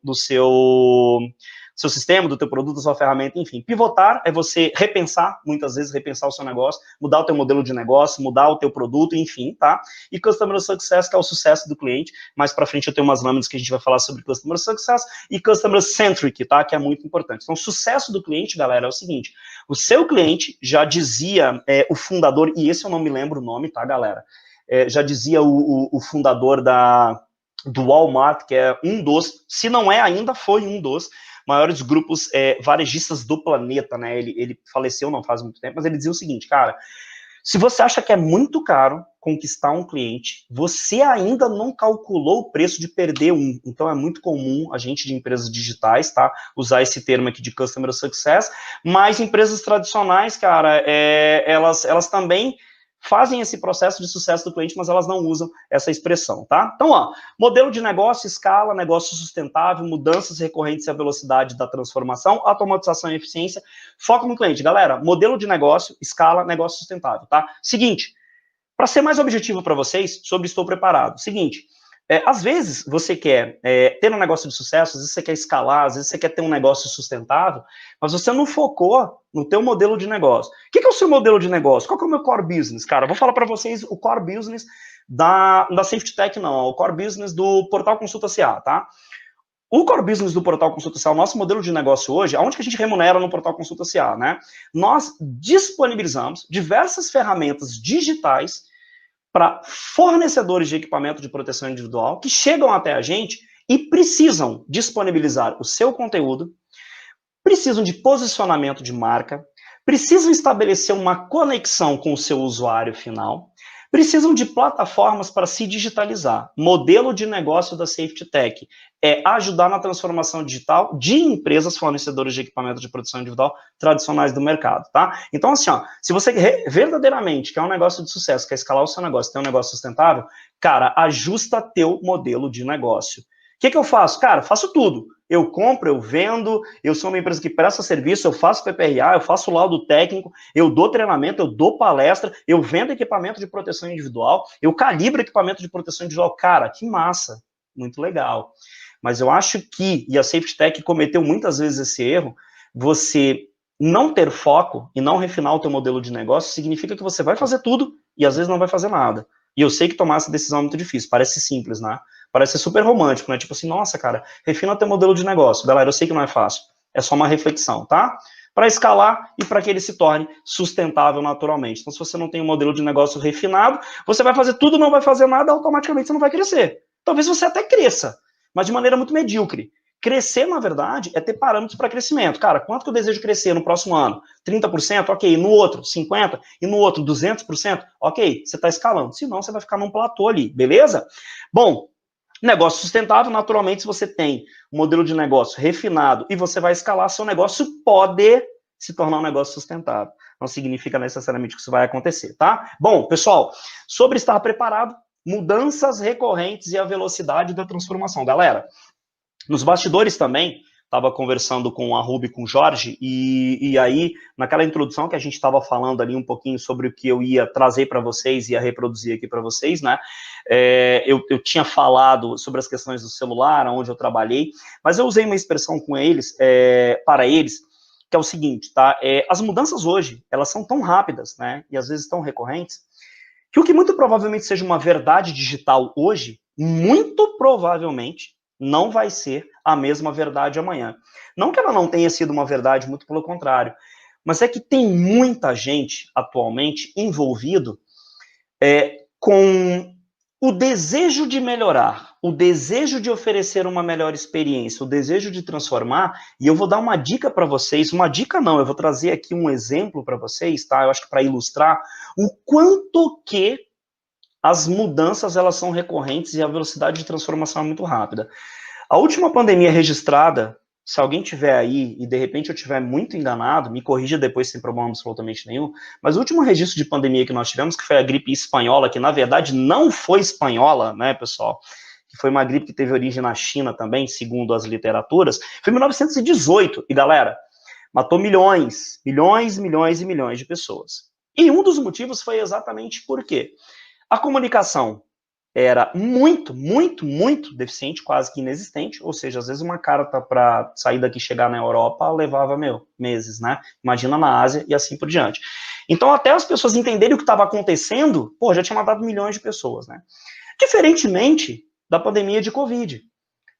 [SPEAKER 2] sistema, do teu produto, da sua ferramenta, enfim. Pivotar é você repensar, muitas vezes repensar o seu negócio, mudar o teu modelo de negócio, mudar o teu produto, enfim, tá? E Customer Success, que é o sucesso do cliente. Mais pra frente eu tenho umas lâminas que a gente vai falar sobre Customer Success e Customer Centric, tá? Que é muito importante. Então, o sucesso do cliente, galera, é o seguinte, o seu cliente, já dizia o fundador, e esse eu não me lembro o nome, tá, galera? Já dizia o fundador do Walmart, que é um dos, se não é ainda, foi um dos maiores grupos varejistas do planeta, né? Ele faleceu não faz muito tempo, mas ele dizia o seguinte, cara, se você acha que é muito caro conquistar um cliente, você ainda não calculou o preço de perder um. Então é muito comum a gente de empresas digitais, tá, usar esse termo aqui de Customer Success, mas empresas tradicionais, cara, elas também fazem esse processo de sucesso do cliente, mas elas não usam essa expressão, tá? Então, ó, modelo de negócio, escala, negócio sustentável, mudanças recorrentes e a velocidade da transformação, automatização e eficiência, foco no cliente. Galera, modelo de negócio, escala, negócio sustentável, tá? Seguinte, para ser mais objetivo para vocês, sobre estou preparado. Seguinte, às vezes você quer ter um negócio de sucesso, às vezes você quer escalar, às vezes você quer ter um negócio sustentável, mas você não focou no teu modelo de negócio. O que é o seu modelo de negócio? Qual que é o meu core business, cara? Eu vou falar para vocês o core business da Safety Tech, não, o core business do Portal Consulta CA, tá? O core business do Portal Consulta CA, o nosso modelo de negócio hoje, aonde que a gente remunera no Portal Consulta CA, né? Nós disponibilizamos diversas ferramentas digitais para fornecedores de equipamento de proteção individual que chegam até a gente e precisam disponibilizar o seu conteúdo, precisam de posicionamento de marca, precisam estabelecer uma conexão com o seu usuário final, precisam de plataformas para se digitalizar. Modelo de negócio da Safety Tech é ajudar na transformação digital de empresas fornecedoras de equipamento de proteção individual tradicionais do mercado, tá? Então, assim, ó, se você verdadeiramente quer um negócio de sucesso, quer escalar o seu negócio, ter um negócio sustentável, cara, ajusta teu modelo de negócio. O que eu faço? Cara, faço tudo. Eu compro, eu vendo, eu sou uma empresa que presta serviço, eu faço PPRA, eu faço laudo técnico, eu dou treinamento, eu dou palestra, eu vendo equipamento de proteção individual, eu calibro equipamento de proteção individual. Cara, que massa, muito legal. Mas eu acho que, e a Safety Tech cometeu muitas vezes esse erro, você não ter foco e não refinar o teu modelo de negócio significa que você vai fazer tudo e às vezes não vai fazer nada. E eu sei que tomar essa decisão é muito difícil, parece simples, né? Parece super romântico, né? Tipo assim, nossa, cara, refina teu modelo de negócio. Galera, eu sei que não é fácil, é só uma reflexão, tá? Para escalar e para que ele se torne sustentável naturalmente. Então, se você não tem um modelo de negócio refinado, você vai fazer tudo, não vai fazer nada, automaticamente você não vai crescer. Talvez você até cresça, mas de maneira muito medíocre. Crescer, na verdade, é ter parâmetros para crescimento. Cara, quanto que eu desejo crescer no próximo ano? 30%? Ok. No outro, 50%? E no outro, 200%? Ok. Você está escalando. Senão, você vai ficar num platô ali, beleza? Bom, negócio sustentável, naturalmente, se você tem um modelo de negócio refinado e você vai escalar, seu negócio pode se tornar um negócio sustentável. Não significa necessariamente que isso vai acontecer, tá? Bom, pessoal, sobre estar preparado, mudanças recorrentes e a velocidade da transformação. Galera, nos bastidores também, estava conversando com a Ruby, com o Jorge, e aí, naquela introdução que a gente estava falando ali um pouquinho sobre o que eu ia trazer para vocês, ia reproduzir aqui para vocês, né, eu tinha falado sobre as questões do celular, onde eu trabalhei, mas eu usei uma expressão com eles, para eles, que é o seguinte, tá, as mudanças hoje, elas são tão rápidas, né, e às vezes tão recorrentes, que o que muito provavelmente seja uma verdade digital hoje, muito provavelmente não vai ser a mesma verdade amanhã. Não que ela não tenha sido uma verdade, muito pelo contrário, mas é que tem muita gente atualmente envolvido com o desejo de melhorar, o desejo de oferecer uma melhor experiência, o desejo de transformar, e eu vou dar uma dica para vocês, uma dica não, eu vou trazer aqui um exemplo para vocês, tá? Eu acho que para ilustrar o quanto que as mudanças, elas são recorrentes e a velocidade de transformação é muito rápida. A última pandemia registrada se alguém tiver aí e de repente eu tiver muito enganado, me corrija depois sem problema absolutamente nenhum, mas o último registro de pandemia que nós tivemos, que foi a gripe espanhola, que na verdade não foi espanhola, né, pessoal, que foi uma gripe que teve origem na China também, segundo as literaturas, foi em 1918, e galera, matou milhões de pessoas. E um dos motivos foi exatamente por quê? A comunicação era muito deficiente, quase que inexistente, ou seja, às vezes uma carta para sair daqui e chegar na Europa levava, meses, né? Imagina na Ásia e assim por diante. Então, até as pessoas entenderem o que estava acontecendo, já tinha matado milhões de pessoas, né? Diferentemente da pandemia de Covid.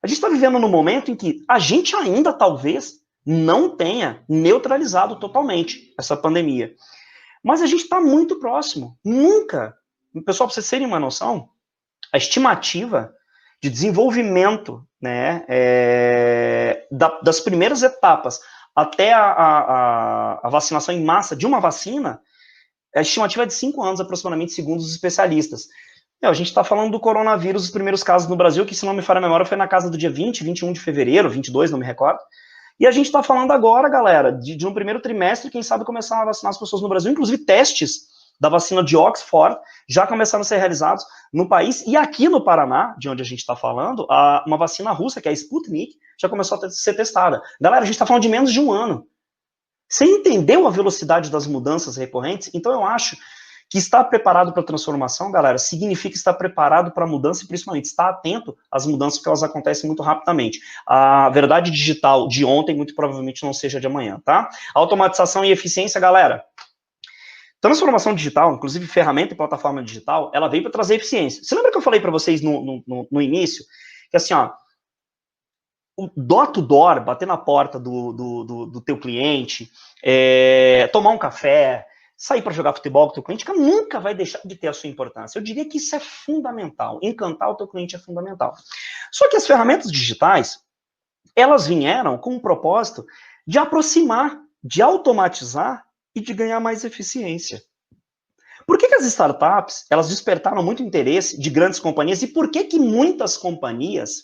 [SPEAKER 2] A gente está vivendo num momento em que a gente ainda, talvez, não tenha neutralizado totalmente essa pandemia. Mas a gente está muito próximo. Nunca. Pessoal, para vocês terem uma noção, a estimativa de desenvolvimento, né, das primeiras etapas até a vacinação em massa de uma vacina, a estimativa é de 5 anos aproximadamente, segundo os especialistas. A gente está falando do coronavírus, os primeiros casos no Brasil, que se não me falha a memória foi na casa do dia 20, 21 de fevereiro, 22, não me recordo. E a gente está falando agora, galera, de um primeiro trimestre, quem sabe começar a vacinar as pessoas no Brasil, inclusive testes da vacina de Oxford já começaram a ser realizados no país, e aqui no Paraná, de onde a gente está falando, uma vacina russa, que é a Sputnik, já começou a ser testada. Galera, a gente está falando de menos de um ano. Você entendeu a velocidade das mudanças recorrentes? Então eu acho que estar preparado para a transformação, galera, significa estar preparado para a mudança e principalmente estar atento às mudanças, porque elas acontecem muito rapidamente. A verdade digital de ontem muito provavelmente não seja de amanhã, tá? Automatização e eficiência, galera. Transformação digital, inclusive ferramenta e plataforma digital, ela veio para trazer eficiência. Você lembra que eu falei para vocês no início? Que assim, o door to door, bater na porta do teu cliente, tomar um café, sair para jogar futebol com o teu cliente, que nunca vai deixar de ter a sua importância. Eu diria que isso é fundamental. Encantar o teu cliente é fundamental. Só que as ferramentas digitais, elas vieram com o propósito de aproximar, de automatizar e de ganhar mais eficiência. Por que as startups, elas despertaram muito interesse de grandes companhias e por que muitas companhias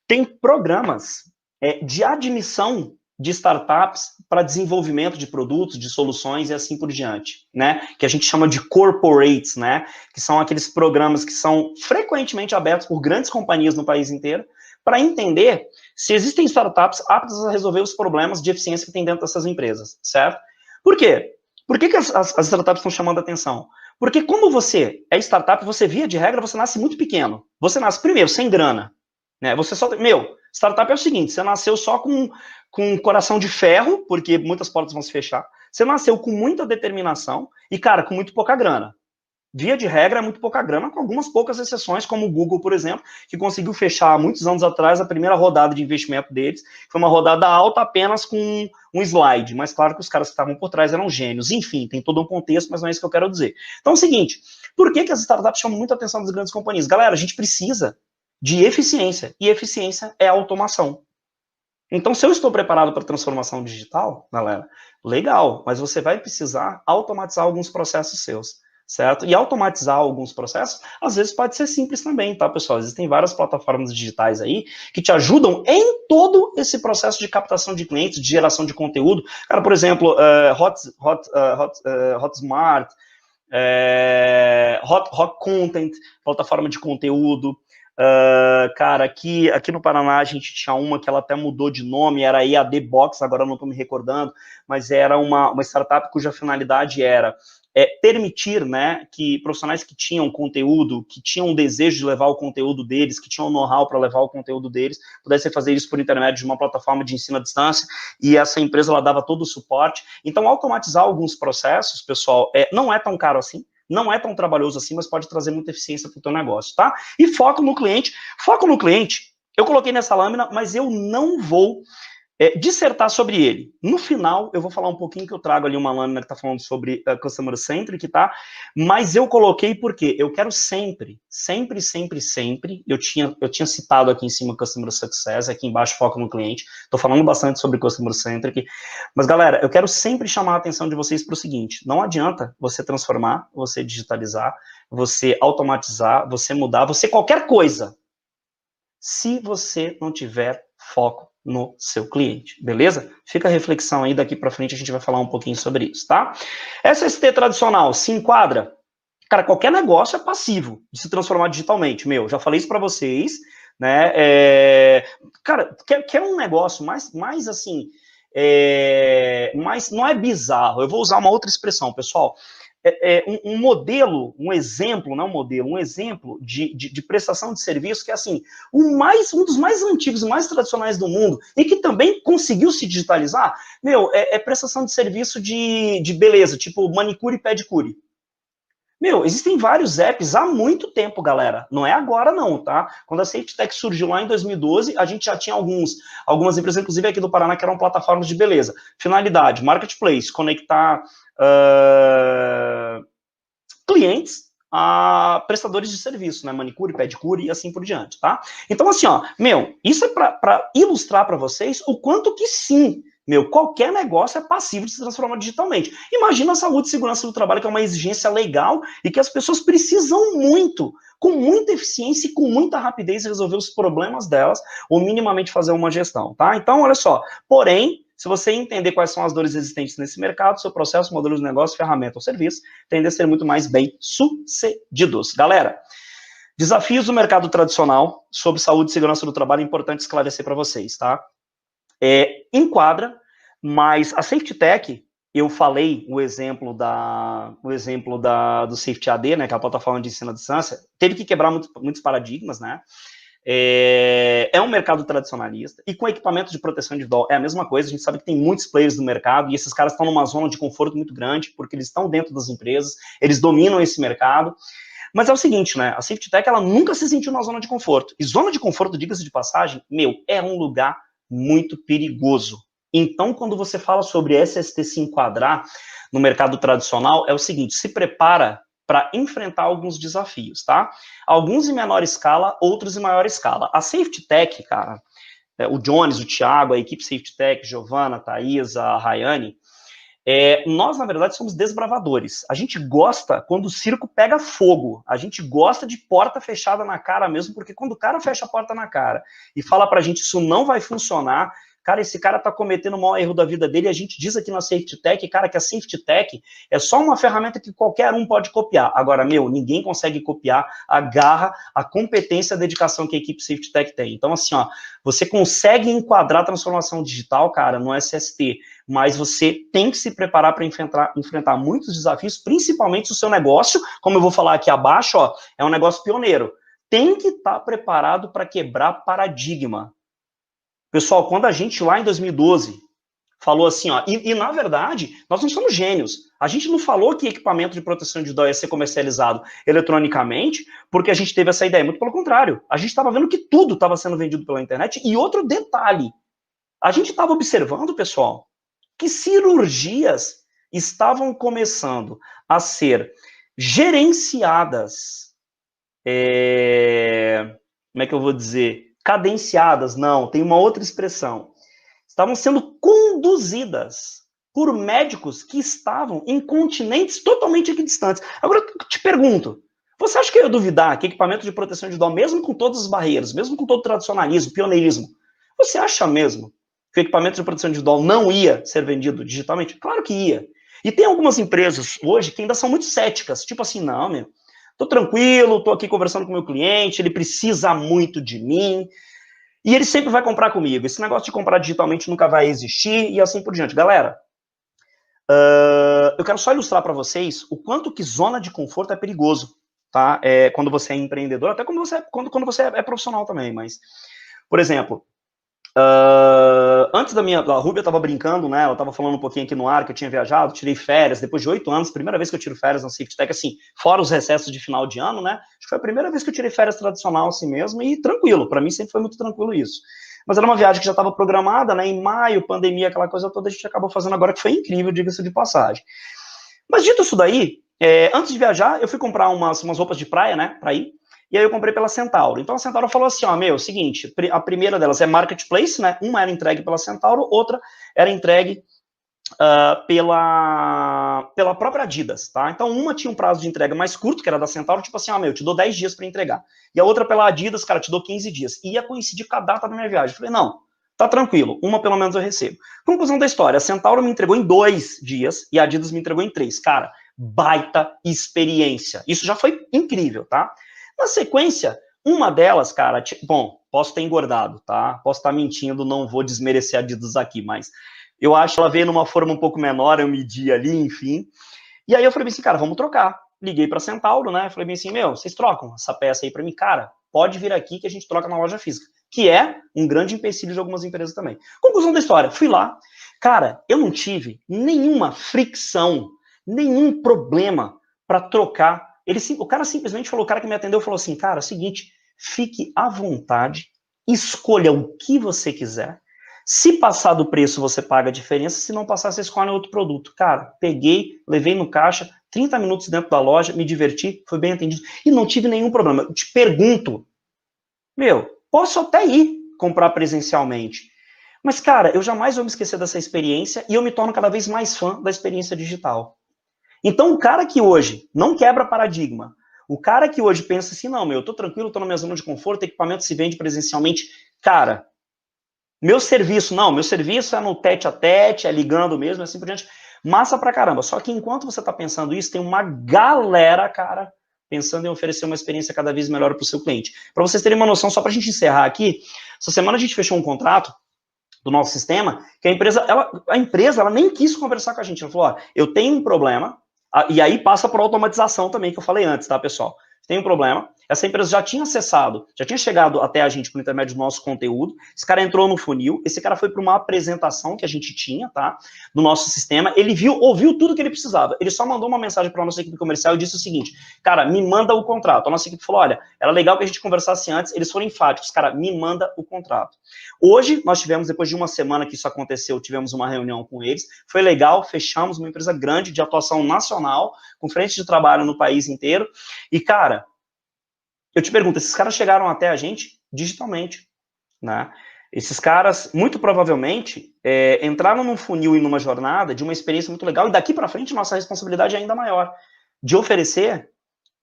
[SPEAKER 2] têm programas de admissão de startups para desenvolvimento de produtos, de soluções e assim por diante, né? Que a gente chama de corporates, né? Que são aqueles programas que são frequentemente abertos por grandes companhias no país inteiro para entender se existem startups aptas a resolver os problemas de eficiência que tem dentro dessas empresas, certo? Por quê? Por que as startups estão chamando a atenção? Porque como você é startup, você, via de regra, você nasce muito pequeno. Você nasce, primeiro, sem grana, né? Você só... startup é o seguinte, você nasceu só com um coração de ferro, porque muitas portas vão se fechar. Você nasceu com muita determinação e, cara, com muito pouca grana. Via de regra, é muito pouca grana, com algumas poucas exceções, como o Google, por exemplo, que conseguiu fechar, muitos anos atrás, a primeira rodada de investimento deles. Foi uma rodada alta apenas com um slide, mas claro que os caras que estavam por trás eram gênios. Enfim, tem todo um contexto, mas não é isso que eu quero dizer. Então é o seguinte, por que as startups chamam muita atenção das grandes companhias? Galera, a gente precisa de eficiência, e eficiência é automação. Então, se eu estou preparado para a transformação digital, galera, legal, mas você vai precisar automatizar alguns processos seus, certo? E automatizar alguns processos, às vezes pode ser simples também, tá, pessoal? Existem várias plataformas digitais aí que te ajudam em todo esse processo de captação de clientes, de geração de conteúdo. Cara, por exemplo, Hotmart, Hot Content, plataforma de conteúdo. Cara, aqui no Paraná a gente tinha uma que ela até mudou de nome, era a EAD Box, agora eu não estou me recordando, mas era uma startup cuja finalidade era permitir, né, que profissionais que tinham conteúdo, que tinham um desejo de levar o conteúdo deles, que tinham know-how para levar o conteúdo deles, pudessem fazer isso por intermédio de uma plataforma de ensino à distância, e essa empresa ela dava todo o suporte. Então, automatizar alguns processos, pessoal, não é tão caro assim, não é tão trabalhoso assim, mas pode trazer muita eficiência para o teu negócio, tá? E foco no cliente. Foco no cliente, eu coloquei nessa lâmina, mas eu não vou dissertar sobre ele. No final, eu vou falar um pouquinho, que eu trago ali uma lâmina que está falando sobre Customer Centric, tá? Mas eu coloquei porque eu quero sempre, eu tinha citado aqui em cima Customer Success, aqui embaixo foco no cliente, estou falando bastante sobre Customer Centric, mas galera, eu quero sempre chamar a atenção de vocês para o seguinte, não adianta você transformar, você digitalizar, você automatizar, você mudar, você qualquer coisa, se você não tiver foco no seu cliente, beleza? Fica a reflexão aí, daqui para frente a gente vai falar um pouquinho sobre isso, tá? SST tradicional se enquadra? Cara, qualquer negócio é passivo de se transformar digitalmente, já falei isso para vocês, né? Cara, quer um negócio mais assim, não é bizarro, eu vou usar uma outra expressão, pessoal. Um modelo, um exemplo, não um modelo, um exemplo de prestação de serviço que é assim, um dos mais antigos e mais tradicionais do mundo, e que também conseguiu se digitalizar, prestação de serviço de beleza, tipo manicure e pedicure. Existem vários apps há muito tempo, galera. Não é agora, não, tá? Quando a SafetyTech surgiu lá em 2012, a gente já tinha algumas empresas, inclusive aqui do Paraná, que eram plataformas de beleza. Finalidade, marketplace, conectar clientes a prestadores de serviço, né? Manicure, pedicure e assim por diante, tá? Então, assim, ó, isso é para ilustrar para vocês o quanto que sim, qualquer negócio é passivo de se transformar digitalmente. Imagina a saúde e segurança do trabalho, que é uma exigência legal e que as pessoas precisam muito, com muita eficiência e com muita rapidez, resolver os problemas delas ou minimamente fazer uma gestão, tá? Então, olha só, porém, se você entender quais são as dores existentes nesse mercado, seu processo, modelo de negócio, ferramenta ou serviço, tende a ser muito mais bem sucedidos. Galera, desafios do mercado tradicional sobre saúde e segurança do trabalho é importante esclarecer para vocês, tá? Enquadra, mas a SafetyTech, eu falei o exemplo do Safety AD, né, que é a plataforma de ensino à distância, teve que quebrar muitos paradigmas, né? É um mercado tradicionalista, e com equipamento de proteção individual é a mesma coisa. A gente sabe que tem muitos players no mercado, e esses caras estão numa zona de conforto muito grande, porque eles estão dentro das empresas, eles dominam esse mercado. Mas é o seguinte, né, a SafetyTech, ela nunca se sentiu na zona de conforto, e zona de conforto, diga-se de passagem, é um lugar muito perigoso. Então, quando você fala sobre SST se enquadrar no mercado tradicional, é o seguinte, se prepara para enfrentar alguns desafios, tá? Alguns em menor escala, outros em maior escala. A SafetyTech, cara, o Jones, o Thiago, a equipe SafetyTech, Giovana, Thaís, a Rayane, nós, na verdade, somos desbravadores. A gente gosta quando o circo pega fogo. A gente gosta de porta fechada na cara mesmo, porque quando o cara fecha a porta na cara e fala pra gente isso não vai funcionar, cara, esse cara tá cometendo o maior erro da vida dele, e a gente diz aqui na SafetyTech, cara, que a SafetyTech é só uma ferramenta que qualquer um pode copiar. Agora, ninguém consegue copiar a garra, a competência, a dedicação que a equipe SafetyTech tem. Então, assim, ó, você consegue enquadrar a transformação digital, cara, no SST, mas você tem que se preparar para enfrentar muitos desafios, principalmente se o seu negócio, como eu vou falar aqui abaixo, ó, é um negócio pioneiro. Tem que estar preparado para quebrar paradigma. Pessoal, quando a gente lá em 2012 falou assim, ó, e na verdade, nós não somos gênios. A gente não falou que equipamento de proteção individual ia ser comercializado eletronicamente porque a gente teve essa ideia. Muito pelo contrário. A gente estava vendo que tudo estava sendo vendido pela internet. E outro detalhe, a gente estava observando, pessoal, que cirurgias estavam começando a ser gerenciadas, como é que eu vou dizer? Cadenciadas, não, tem uma outra expressão. Estavam sendo conduzidas por médicos que estavam em continentes totalmente equidistantes. Agora, eu te pergunto, você acha que eu ia duvidar que equipamento de proteção individual, mesmo com todas as barreiras, mesmo com todo o tradicionalismo, pioneirismo, você acha mesmo que o equipamento de proteção individual não ia ser vendido digitalmente? Claro que ia. E tem algumas empresas hoje que ainda são muito céticas, tipo assim, não, tô tranquilo, tô aqui conversando com o meu cliente, ele precisa muito de mim, e ele sempre vai comprar comigo. Esse negócio de comprar digitalmente nunca vai existir, e assim por diante. Galera, eu quero só ilustrar para vocês o quanto que zona de conforto é perigoso, tá? Quando você é empreendedor, até quando você é profissional também, mas, por exemplo, antes a Rúbia estava brincando, né? Ela estava falando um pouquinho aqui no ar que eu tinha viajado, tirei férias, depois de 8 anos, primeira vez que eu tiro férias na SafetyTech, assim, fora os recessos de final de ano, né? Acho que foi a primeira vez que eu tirei férias tradicional assim mesmo, e tranquilo, para mim sempre foi muito tranquilo isso. Mas era uma viagem que já estava programada, né? Em maio, pandemia, aquela coisa toda, a gente acabou fazendo agora, que foi incrível, diga-se de passagem. Mas dito isso daí, antes de viajar, eu fui comprar umas roupas de praia, né? Pra ir. E aí eu comprei pela Centauro. Então a Centauro falou assim, ó, seguinte, a primeira delas é Marketplace, né? Uma era entregue pela Centauro, outra era entregue pela própria Adidas, tá? Então uma tinha um prazo de entrega mais curto, que era da Centauro, tipo assim, eu te dou 10 dias para entregar. E a outra pela Adidas, cara, te dou 15 dias. E ia coincidir com a data da minha viagem. Eu falei, não, Tá tranquilo, uma pelo menos eu recebo. Conclusão da história, a Centauro me entregou em 2 dias e a Adidas me entregou em 3. Cara, baita experiência. Isso já foi incrível, tá? Na sequência, uma delas, cara, bom, posso ter engordado, tá? Posso estar mentindo, não vou desmerecer a Adidas aqui, mas eu acho que ela veio numa forma um pouco menor, eu medi ali, enfim. E aí eu falei assim, cara, vamos trocar. Liguei pra Centauro, né? Falei bem assim, meu, vocês trocam essa peça aí pra mim? Cara, pode vir aqui que a gente troca na loja física. Que é um grande empecilho de algumas empresas também. Conclusão da história, fui lá. Cara, eu não tive nenhuma fricção, nenhum problema para trocar. O cara simplesmente falou, o cara que me atendeu falou assim, cara, é o seguinte, fique à vontade, escolha o que você quiser. Se passar do preço, você paga a diferença. Se não passar, você escolhe outro produto. Cara, peguei, levei no caixa, 30 minutos dentro da loja, me diverti, foi bem atendido. E não tive nenhum problema. Eu te pergunto, meu, posso até ir comprar presencialmente. Mas, cara, eu jamais vou me esquecer dessa experiência e eu me torno cada vez mais fã da experiência digital. Então, o cara que hoje não quebra paradigma, o cara que hoje pensa assim, não, meu, eu tô tranquilo, tô na minha zona de conforto, equipamento se vende presencialmente. Cara, meu serviço é no tete a tete, é ligando mesmo, assim por diante. Massa pra caramba. Só que enquanto você tá pensando isso, tem uma galera, cara, pensando em oferecer uma experiência cada vez melhor para o seu cliente. Para vocês terem uma noção, só para a gente encerrar aqui, essa semana a gente fechou um contrato do nosso sistema, que a empresa ela nem quis conversar com a gente. Ela falou, ó, eu tenho um problema, e aí passa por automatização também, que eu falei antes, tá, pessoal? Tem um problema, essa empresa já tinha acessado, já tinha chegado até a gente por intermédio do nosso conteúdo, esse cara entrou no funil, esse cara foi para uma apresentação que a gente tinha, tá, do nosso sistema, ele ouviu tudo que ele precisava, ele só mandou uma mensagem para a nossa equipe comercial e disse o seguinte, cara, me manda o contrato. A nossa equipe falou, olha, era legal que a gente conversasse antes, eles foram enfáticos, cara, me manda o contrato. Hoje, nós tivemos, depois de uma semana que isso aconteceu, tivemos uma reunião com eles, foi legal, fechamos uma empresa grande de atuação nacional, com frente de trabalho no país inteiro, e, cara, eu te pergunto, esses caras chegaram até a gente digitalmente, né? Esses caras, muito provavelmente, entraram num funil e numa jornada de uma experiência muito legal, e daqui para frente, nossa responsabilidade é ainda maior, de oferecer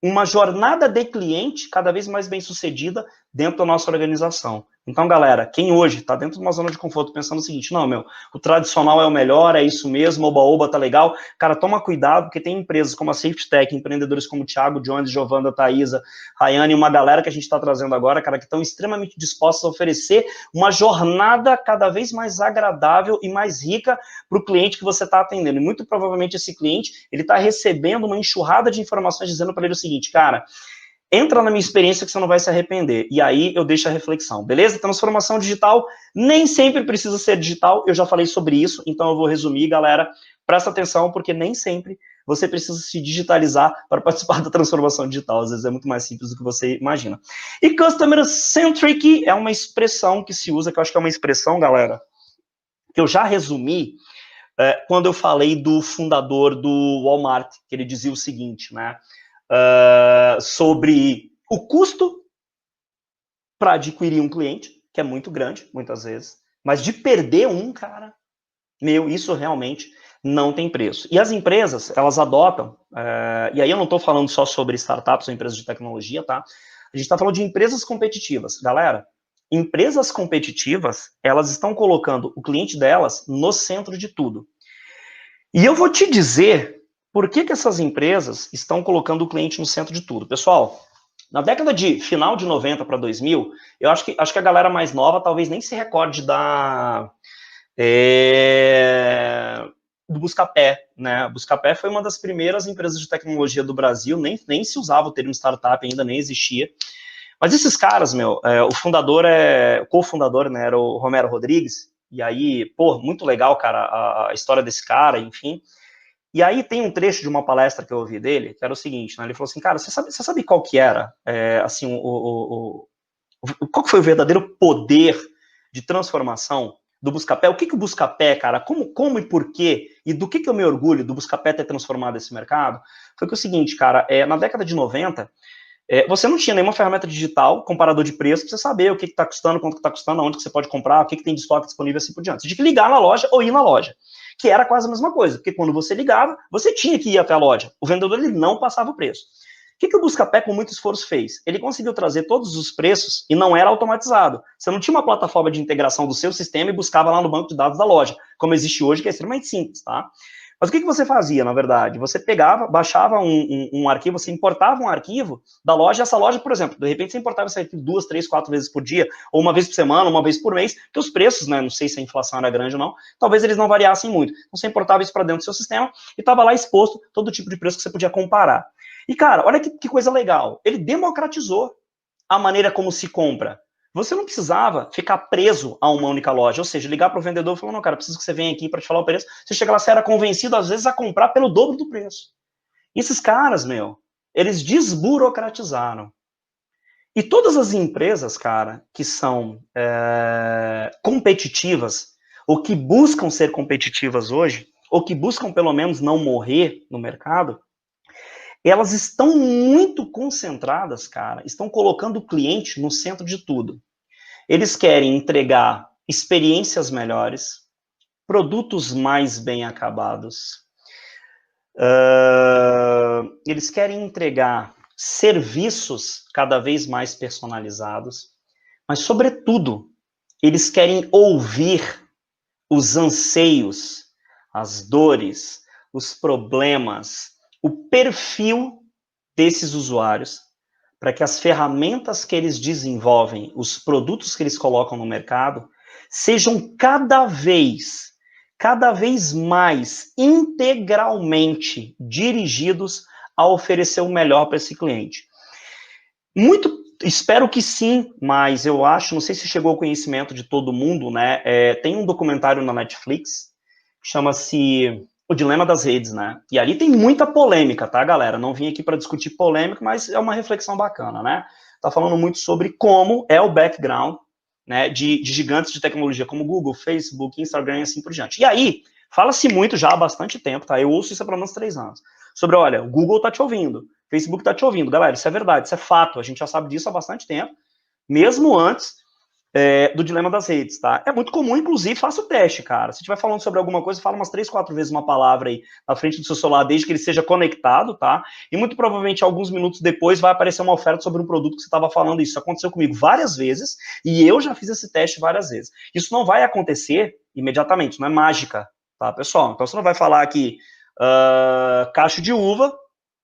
[SPEAKER 2] uma jornada de cliente cada vez mais bem sucedida dentro da nossa organização. Então, galera, quem hoje está dentro de uma zona de conforto pensando o seguinte, não, meu, o tradicional é o melhor, é isso mesmo, oba-oba, tá legal, cara, toma cuidado, porque tem empresas como a Safety Tech, empreendedores como o Thiago, Jones, Giovanda, Thaisa, Rayane, uma galera que a gente está trazendo agora, cara, que estão extremamente dispostos a oferecer uma jornada cada vez mais agradável e mais rica para o cliente que você está atendendo. E muito provavelmente esse cliente, ele está recebendo uma enxurrada de informações dizendo para ele o seguinte, cara, entra na minha experiência que você não vai se arrepender. E aí eu deixo a reflexão, beleza? Transformação digital nem sempre precisa ser digital, eu já falei sobre isso, então eu vou resumir, galera. Presta atenção, porque nem sempre você precisa se digitalizar para participar da transformação digital. Às vezes é muito mais simples do que você imagina. E Customer Centric é uma expressão que se usa, que eu acho que é uma expressão, galera, que eu já resumi quando eu falei do fundador do Walmart, que ele dizia o seguinte, né? Sobre o custo para adquirir um cliente, que é muito grande, muitas vezes, mas de perder um, cara, meu, isso realmente não tem preço. E as empresas, elas adotam, e aí eu não estou falando só sobre startups ou empresas de tecnologia, tá? A gente está falando de empresas competitivas. Galera, empresas competitivas, elas estão colocando o cliente delas no centro de tudo. E eu vou te dizer por que essas empresas estão colocando o cliente no centro de tudo. Pessoal, na década de final de 90 para 2000, eu acho que a galera mais nova talvez nem se recorde do Buscapé, né? Buscapé foi uma das primeiras empresas de tecnologia do Brasil, nem se usava o termo startup, ainda nem existia. Mas esses caras, meu, o cofundador, né, era o Romero Rodrigues, e aí, pô, muito legal, cara, a história desse cara, enfim. E aí tem um trecho de uma palestra que eu ouvi dele, que era o seguinte, né, ele falou assim, cara, você sabe qual que era, assim, qual que foi o verdadeiro poder de transformação do Buscapé? O que o Buscapé, cara, como e por quê, e do que eu me orgulho do Buscapé ter transformado esse mercado? Foi que o seguinte, cara, na década de 90, você não tinha nenhuma ferramenta digital, comparador de preço, para você saber o que está custando, quanto está custando, onde que você pode comprar, o que tem de estoque disponível, assim por diante. Você tinha que ligar na loja ou ir na loja, que era quase a mesma coisa, porque quando você ligava, você tinha que ir até a loja. O vendedor ele não passava o preço. que o Buscapé, com muito esforço, fez? Ele conseguiu trazer todos os preços e não era automatizado. Você não tinha uma plataforma de integração do seu sistema e buscava lá no banco de dados da loja, como existe hoje, que é extremamente simples, tá? Mas o que você fazia, na verdade? Você pegava, baixava um arquivo, você importava um arquivo da loja, essa loja, por exemplo, de repente você importava esse arquivo 2, 3, 4 vezes por dia, ou uma vez por semana, uma vez por mês, que os preços, né, não sei se a inflação era grande ou não, talvez eles não variassem muito. Então você importava isso para dentro do seu sistema e estava lá exposto todo tipo de preço que você podia comparar. E, cara, olha que coisa legal. Ele democratizou a maneira como se compra. Você não precisava ficar preso a uma única loja, ou seja, ligar para o vendedor e falar, não, cara, preciso que você venha aqui para te falar o preço. Você chega lá, você era convencido, às vezes, a comprar pelo dobro do preço. E esses caras, eles desburocratizaram. E todas as empresas, cara, que são competitivas, ou que buscam ser competitivas hoje, ou que buscam, pelo menos, não morrer no mercado, elas estão muito concentradas, cara, estão colocando o cliente no centro de tudo. Eles querem entregar experiências melhores, produtos mais bem acabados, eles querem entregar serviços cada vez mais personalizados, mas, sobretudo, eles querem ouvir os anseios, as dores, os problemas, o perfil desses usuários, para que as ferramentas que eles desenvolvem, os produtos que eles colocam no mercado, sejam cada vez mais integralmente dirigidos a oferecer o melhor para esse cliente. Espero que sim, mas eu acho, não sei se chegou ao conhecimento de todo mundo, né? Tem um documentário na Netflix, que chama-se O Dilema das Redes, né? E ali tem muita polêmica, tá, galera? Não vim aqui para discutir polêmica, mas é uma reflexão bacana, né? Tá falando muito sobre como é o background, né, de gigantes de tecnologia como Google, Facebook, Instagram e assim por diante. E aí, fala-se muito já há bastante tempo, tá? Eu ouço isso há pelo menos 3 anos. Sobre, olha, o Google tá te ouvindo, o Facebook tá te ouvindo. Galera, isso é verdade, isso é fato. A gente já sabe disso há bastante tempo, mesmo antes do dilema das redes, tá? É muito comum, inclusive, faça o teste, cara. Se estiver falando sobre alguma coisa, fala umas 3, 4 vezes uma palavra aí na frente do seu celular, desde que ele seja conectado, tá? E muito provavelmente, alguns minutos depois, vai aparecer uma oferta sobre um produto que você estava falando. Isso aconteceu comigo várias vezes, e eu já fiz esse teste várias vezes. Isso não vai acontecer imediatamente, não é mágica, tá, pessoal? Então, você não vai falar aqui cacho de uva,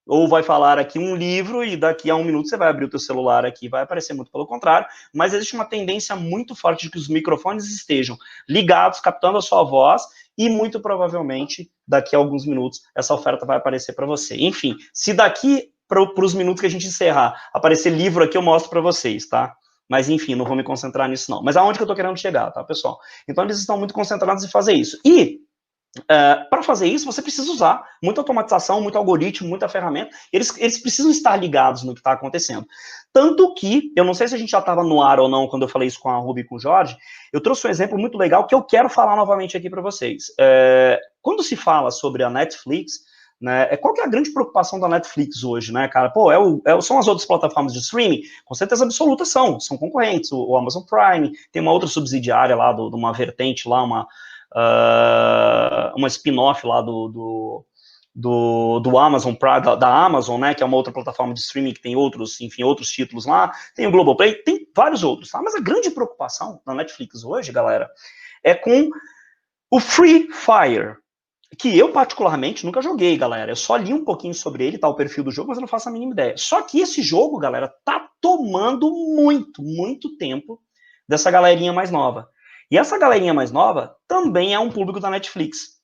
[SPEAKER 2] ou vai falar aqui um livro e daqui a 1 minuto você vai abrir o teu celular aqui, vai aparecer muito pelo contrário, mas existe uma tendência muito forte de que os microfones estejam ligados, captando a sua voz, e muito provavelmente, daqui a alguns minutos, essa oferta vai aparecer para você. Enfim, se daqui para os minutos que a gente encerrar, aparecer livro aqui, eu mostro para vocês, tá? Mas, enfim, não vou me concentrar nisso, não. Mas aonde que eu tô querendo chegar, tá, pessoal? Então, eles estão muito concentrados em fazer isso. E para fazer isso, você precisa usar muita automatização, muito algoritmo, muita ferramenta. Eles precisam estar ligados no que está acontecendo. Tanto que, eu não sei se a gente já estava no ar ou não quando eu falei isso com a Ruby e com o Jorge, eu trouxe um exemplo muito legal que eu quero falar novamente aqui para vocês. Quando se fala sobre a Netflix, né, qual que é a grande preocupação da Netflix hoje, né, cara? Pô, são as outras plataformas de streaming? Com certeza absoluta são concorrentes. O Amazon Prime, tem uma outra subsidiária lá, de uma vertente lá, uma spin-off lá do Amazon Prime, da Amazon, né, que é uma outra plataforma de streaming que tem outros títulos lá, tem o Globoplay, tem vários outros, tá? Mas a grande preocupação na Netflix hoje, galera, é com o Free Fire, que eu particularmente nunca joguei, galera. Eu só li um pouquinho sobre ele, tá, o perfil do jogo, mas eu não faço a mínima ideia. Só que esse jogo, galera, tá tomando muito tempo dessa galerinha mais nova. E essa galerinha mais nova também é um público da Netflix.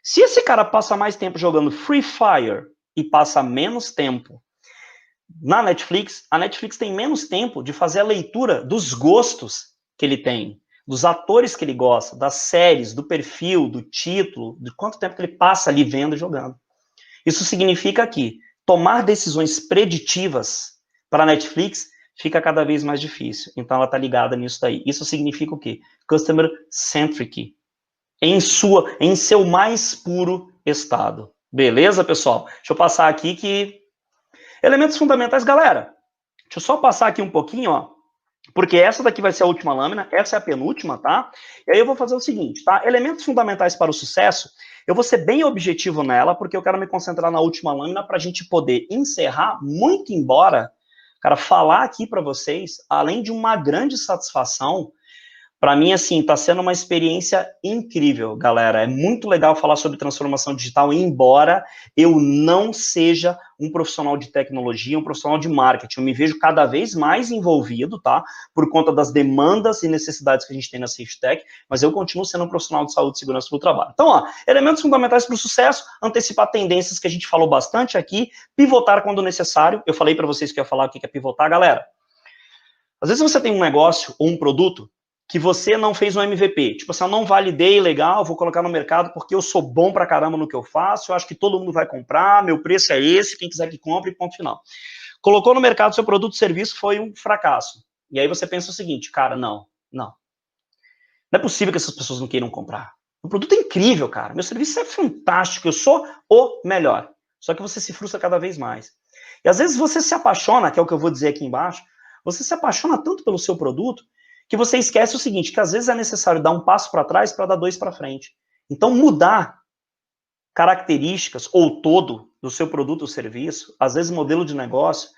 [SPEAKER 2] Se esse cara passa mais tempo jogando Free Fire e passa menos tempo na Netflix, a Netflix tem menos tempo de fazer a leitura dos gostos que ele tem, dos atores que ele gosta, das séries, do perfil, do título, de quanto tempo que ele passa ali vendo e jogando. Isso significa que tomar decisões preditivas para a Netflix fica cada vez mais difícil. Então, ela está ligada nisso daí. Isso significa o quê? Customer-centric. Em seu mais puro estado. Beleza, pessoal? Deixa eu passar aqui que... Elementos fundamentais, galera. Deixa eu só passar aqui um pouquinho, ó. Porque essa daqui vai ser a última lâmina, essa é a penúltima, tá? E aí eu vou fazer o seguinte, tá? Elementos fundamentais para o sucesso, Eu vou ser bem objetivo nela, porque eu quero me concentrar na última lâmina para a gente poder encerrar, muito embora, cara, falar aqui para vocês, além de uma grande satisfação, para mim, assim, está sendo uma experiência incrível, galera. É muito legal falar sobre transformação digital, embora eu não seja um profissional de tecnologia, um profissional de marketing. Eu me vejo cada vez mais envolvido, tá? Por conta das demandas e necessidades que a gente tem na Safety Tech, mas eu continuo sendo um profissional de saúde e segurança do trabalho. Então, ó, elementos fundamentais para o sucesso: antecipar tendências que a gente falou bastante aqui, pivotar quando necessário. Eu falei para vocês que ia falar o que é pivotar, galera. Às vezes você tem um negócio ou um produto que você não fez um MVP, tipo assim, eu não validei, legal, vou colocar no mercado porque eu sou bom pra caramba no que eu faço, eu acho que todo mundo vai comprar, meu preço é esse, quem quiser que compre, ponto final. Colocou no mercado seu produto ou serviço, foi um fracasso. E aí você pensa o seguinte, cara, não é possível que essas pessoas não queiram comprar. O produto é incrível, cara, meu serviço é fantástico, eu sou o melhor. Só que você se frustra cada vez mais. E às vezes você se apaixona, que é o que eu vou dizer aqui embaixo, você se apaixona tanto pelo seu produto, que você esquece o seguinte, que às vezes é necessário dar um passo para trás para dar 2 para frente. Então, mudar características ou todo do seu produto ou serviço, às vezes modelo de negócio,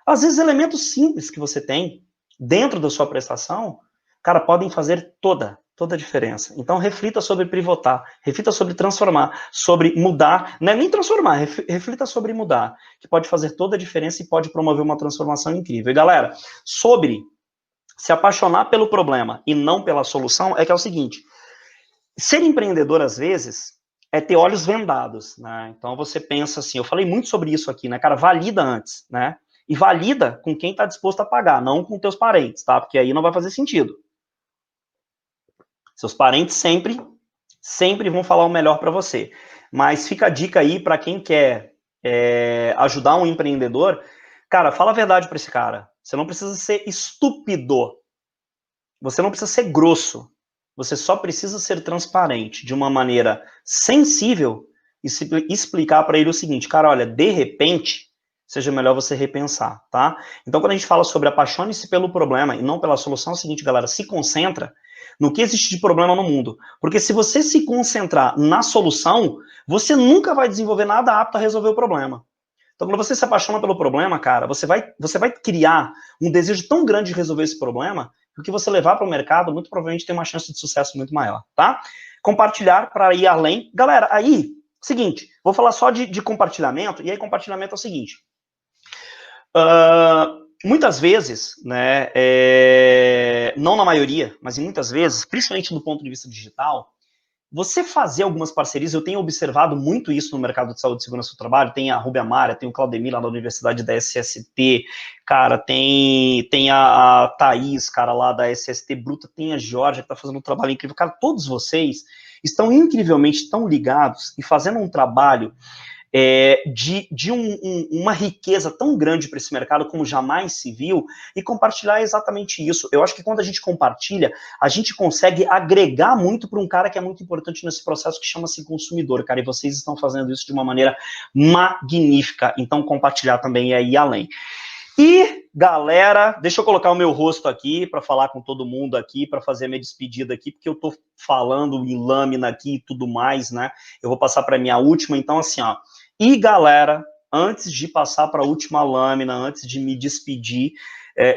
[SPEAKER 2] às vezes elementos simples que você tem dentro da sua prestação, cara, podem fazer toda a diferença. Então, reflita sobre pivotar, reflita sobre transformar, sobre mudar, não é nem transformar, reflita sobre mudar, que pode fazer toda a diferença e pode promover uma transformação incrível. E, galera, sobre se apaixonar pelo problema e não pela solução, é que é o seguinte, ser empreendedor, às vezes, é ter olhos vendados, né? Então, você pensa assim, eu falei muito sobre isso aqui, né, cara, valida antes, né? E valida com quem está disposto a pagar, não com teus parentes, tá? Porque aí não vai fazer sentido. Seus parentes sempre vão falar o melhor para você. Mas fica a dica aí para quem quer ajudar um empreendedor, cara, fala a verdade para esse cara. Você não precisa ser estúpido. Você não precisa ser grosso. Você só precisa ser transparente de uma maneira sensível e explicar para ele o seguinte, cara, olha, de repente, seja melhor você repensar, tá? Então, quando a gente fala sobre apaixone-se pelo problema e não pela solução, é o seguinte, galera, se concentra no que existe de problema no mundo. Porque se você se concentrar na solução, você nunca vai desenvolver nada apto a resolver o problema. Então, quando você se apaixona pelo problema, cara, você vai criar um desejo tão grande de resolver esse problema, que o que você levar para o mercado, muito provavelmente tem uma chance de sucesso muito maior, tá? Compartilhar para ir além. Galera, aí, seguinte, vou falar só de compartilhamento, e aí compartilhamento é o seguinte. Muitas vezes, né, não na maioria, mas em muitas vezes, principalmente do ponto de vista digital, você fazer algumas parcerias, eu tenho observado muito isso no mercado de saúde e segurança do trabalho, tem a Rubia Mara, tem o Claudemir lá da Universidade da SST, cara, tem a Thaís, cara, lá da SST Bruta, tem a Georgia, que tá fazendo um trabalho incrível, cara, todos vocês estão incrivelmente tão ligados e fazendo um trabalho de uma riqueza tão grande para esse mercado como jamais se viu, e compartilhar é exatamente isso. Eu acho que quando a gente compartilha, a gente consegue agregar muito para um cara que é muito importante nesse processo, que chama-se consumidor, cara, e vocês estão fazendo isso de uma maneira magnífica, então compartilhar também é ir além. E, galera, deixa eu colocar o meu rosto aqui para falar com todo mundo aqui, para fazer a minha despedida aqui, porque eu tô falando em lâmina aqui e tudo mais, né? Eu vou passar para a minha última, então assim, ó. E, galera, antes de passar para a última lâmina, antes de me despedir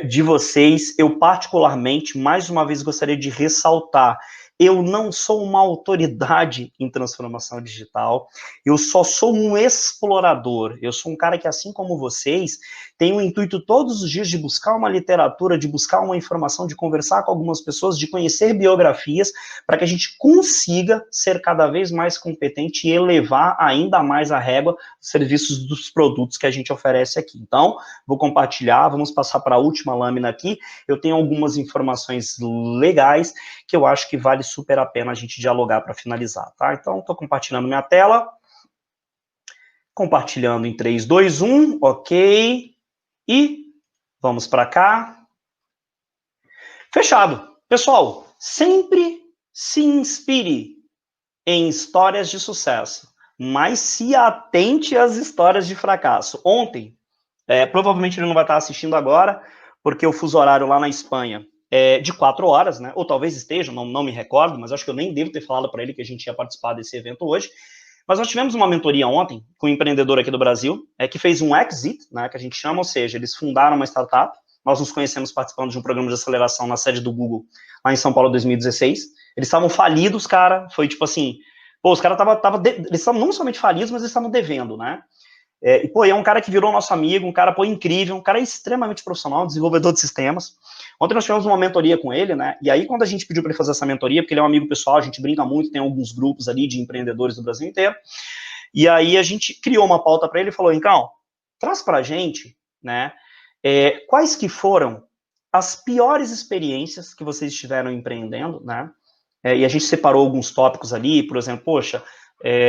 [SPEAKER 2] de vocês, eu particularmente, mais uma vez, gostaria de ressaltar, eu não sou uma autoridade em transformação digital, eu só sou um explorador, eu sou um cara que, assim como vocês, tem o intuito todos os dias de buscar uma literatura, de buscar uma informação, de conversar com algumas pessoas, de conhecer biografias, para que a gente consiga ser cada vez mais competente e elevar ainda mais a régua dos serviços dos produtos que a gente oferece aqui. Então, vou compartilhar, vamos passar para a última lâmina aqui, eu tenho algumas informações legais que eu acho que vale super a pena a gente dialogar para finalizar, tá? Então, estou compartilhando minha tela, compartilhando em 3, 2, 1, ok, e vamos para cá. Fechado. Pessoal, sempre se inspire em histórias de sucesso, mas se atente às histórias de fracasso. Ontem, provavelmente ele não vai estar assistindo agora, porque o fuso horário lá na Espanha de 4 horas, né? Ou talvez esteja, não me recordo, mas acho que eu nem devo ter falado para ele que a gente ia participar desse evento hoje. Mas nós tivemos uma mentoria ontem com um empreendedor aqui do Brasil, que fez um exit, né, que a gente chama, ou seja, eles fundaram uma startup. Nós nos conhecemos participando de um programa de aceleração na sede do Google, lá em São Paulo, 2016. Eles estavam falidos, cara, foi tipo assim, pô, os caras eles estavam não somente falidos, mas eles estavam devendo, né? E, pô, é um cara que virou nosso amigo, um cara, pô, incrível, um cara extremamente profissional, desenvolvedor de sistemas. Ontem nós tivemos uma mentoria com ele, né? E aí, quando a gente pediu para ele fazer essa mentoria, porque ele é um amigo pessoal, a gente brinca muito, tem alguns grupos ali de empreendedores do Brasil inteiro. E aí a gente criou uma pauta para ele e falou, Incão, traz pra gente, né, quais que foram as piores experiências que vocês estiveram empreendendo, né? E a gente separou alguns tópicos ali, por exemplo, poxa,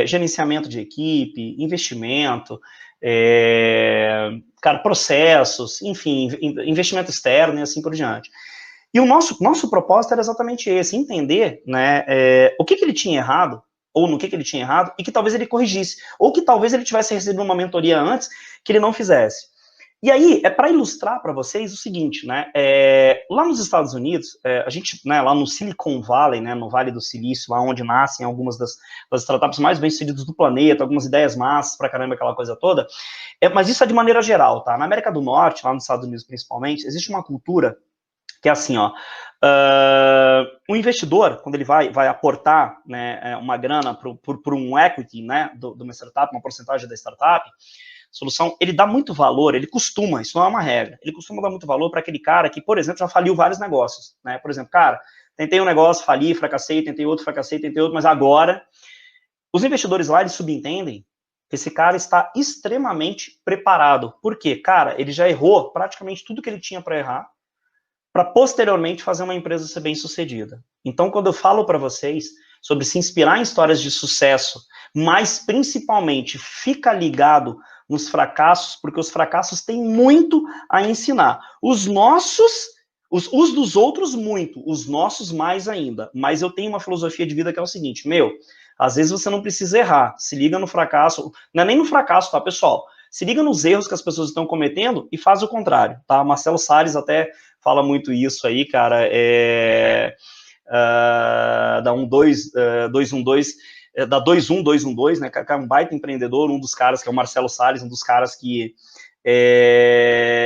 [SPEAKER 2] gerenciamento de equipe, investimento, cara, processos, enfim, investimento externo e assim por diante. E o nosso propósito era exatamente esse, entender, né, o que ele tinha errado, ou no que ele tinha errado, e que talvez ele corrigisse, ou que talvez ele tivesse recebido uma mentoria antes que ele não fizesse. E aí, para ilustrar para vocês o seguinte, né, lá nos Estados Unidos, a gente, né, lá no Silicon Valley, né, no Vale do Silício, lá onde nascem algumas das startups mais bem-sucedidas do planeta, algumas ideias massas pra caramba, aquela coisa toda, mas isso é de maneira geral, tá? Na América do Norte, lá nos Estados Unidos principalmente, existe uma cultura que é assim, ó, o investidor, quando ele vai aportar, né, uma grana por um equity, né, de uma startup, uma porcentagem da startup, solução, ele dá muito valor, ele costuma, isso não é uma regra, ele costuma dar muito valor para aquele cara que, por exemplo, já faliu vários negócios, né? Por exemplo, cara, tentei um negócio, fali, fracassei, tentei outro, mas agora, os investidores lá, eles subentendem que esse cara está extremamente preparado. Por quê? Cara, ele já errou praticamente tudo que ele tinha para errar, para posteriormente fazer uma empresa ser bem sucedida. Então, quando eu falo para vocês sobre se inspirar em histórias de sucesso, mas principalmente fica ligado nos fracassos, porque os fracassos têm muito a ensinar. Os nossos, os dos outros muito, os nossos mais ainda. Mas eu tenho uma filosofia de vida que é o seguinte, às vezes você não precisa errar, se liga no fracasso, não é nem no fracasso, tá, pessoal? Se liga nos erros que as pessoas estão cometendo e faz o contrário, tá? Marcelo Salles até fala muito isso aí, cara, da 212, da 21212, né, que é um baita empreendedor, um dos caras que é o Marcelo Salles, um dos caras que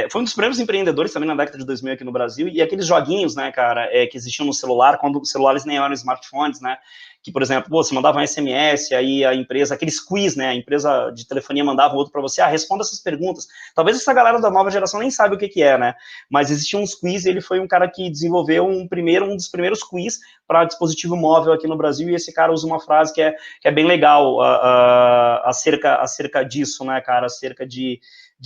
[SPEAKER 2] foi um dos primeiros empreendedores também na década de 2000 aqui no Brasil, e aqueles joguinhos, né, cara, que existiam no celular, quando os celulares nem eram smartphones, né, que, por exemplo, você mandava um SMS, aí a empresa, aqueles quiz, né, a empresa de telefonia mandava outro para você, responda essas perguntas. Talvez essa galera da nova geração nem sabe o que é, né, mas existiam uns quiz, e ele foi um cara que desenvolveu um dos primeiros quiz para dispositivo móvel aqui no Brasil, e esse cara usa uma frase que é bem legal acerca disso, né, cara, acerca de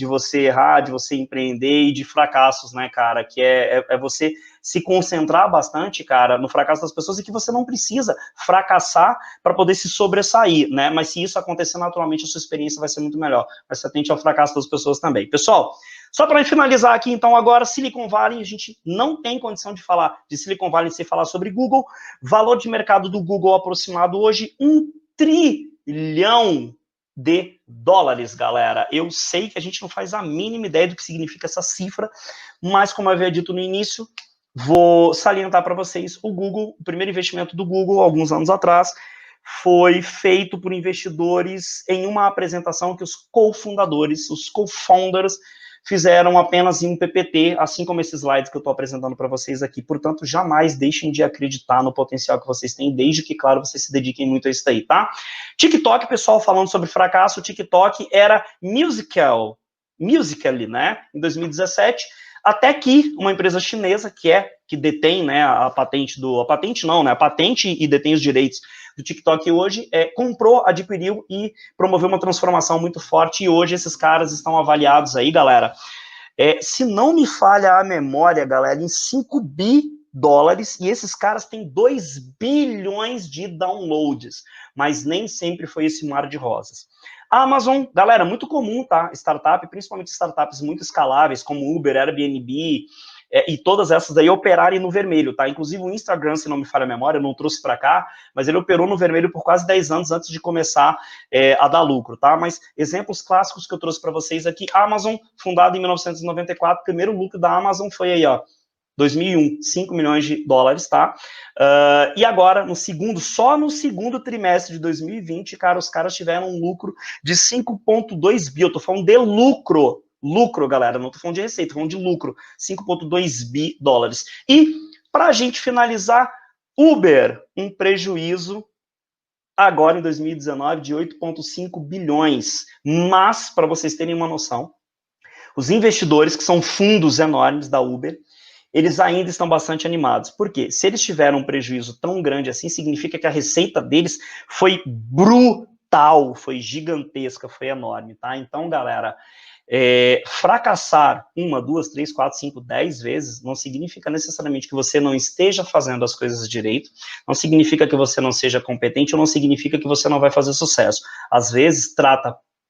[SPEAKER 2] você errar, de você empreender e de fracassos, né, cara, que é você se concentrar bastante, cara, no fracasso das pessoas e que você não precisa fracassar para poder se sobressair, né, mas se isso acontecer naturalmente, a sua experiência vai ser muito melhor, mas se atente ao fracasso das pessoas também. Pessoal, só para finalizar aqui, então, agora, Silicon Valley, a gente não tem condição de falar de Silicon Valley sem falar sobre Google, valor de mercado do Google aproximado hoje, 1 trilhão de dólares, galera. Eu sei que a gente não faz a mínima ideia do que significa essa cifra, mas como eu havia dito no início, vou salientar para vocês, o primeiro investimento do Google, alguns anos atrás, foi feito por investidores em uma apresentação que os cofundadores, os co-founders, fizeram apenas em um PPT, assim como esses slides que eu estou apresentando para vocês aqui. Portanto, jamais deixem de acreditar no potencial que vocês têm, desde que, claro, vocês se dediquem muito a isso aí, tá? TikTok, pessoal, falando sobre fracasso, o TikTok era Musical.ly, né, em 2017, até que uma empresa chinesa, que detém, né, a patente e detém os direitos do TikTok hoje, comprou, adquiriu e promoveu uma transformação muito forte, e hoje esses caras estão avaliados aí, galera, se não me falha a memória, galera, em 5 dólares, e esses caras têm 2 bilhões de downloads, mas nem sempre foi esse mar de rosas. A Amazon, galera, muito comum, tá? Startup, principalmente startups muito escaláveis, como Uber, Airbnb, e todas essas daí operarem no vermelho, tá? Inclusive o Instagram, se não me falha a memória, eu não trouxe para cá, mas ele operou no vermelho por quase 10 anos antes de começar a dar lucro, tá? Mas exemplos clássicos que eu trouxe para vocês aqui, Amazon, fundada em 1994, o primeiro lucro da Amazon foi aí, ó, 2001, 5 milhões de dólares, tá? E agora, só no segundo trimestre de 2020, cara, os caras tiveram um lucro de 5,2 bi. Eu tô falando de lucro, galera, não tô falando de receita, tô falando de lucro, 5,2 bi dólares. E, pra gente finalizar, Uber, um prejuízo agora em 2019 de 8,5 bilhões. Mas, para vocês terem uma noção, os investidores, que são fundos enormes da Uber, eles ainda estão bastante animados. Por quê? Se eles tiveram um prejuízo tão grande assim, significa que a receita deles foi brutal, foi gigantesca, foi enorme, tá? Então, galera, fracassar 1, 2, 3, 4, 5, 10 vezes não significa necessariamente que você não esteja fazendo as coisas direito, não significa que você não seja competente, ou não significa que você não vai fazer sucesso. Às vezes,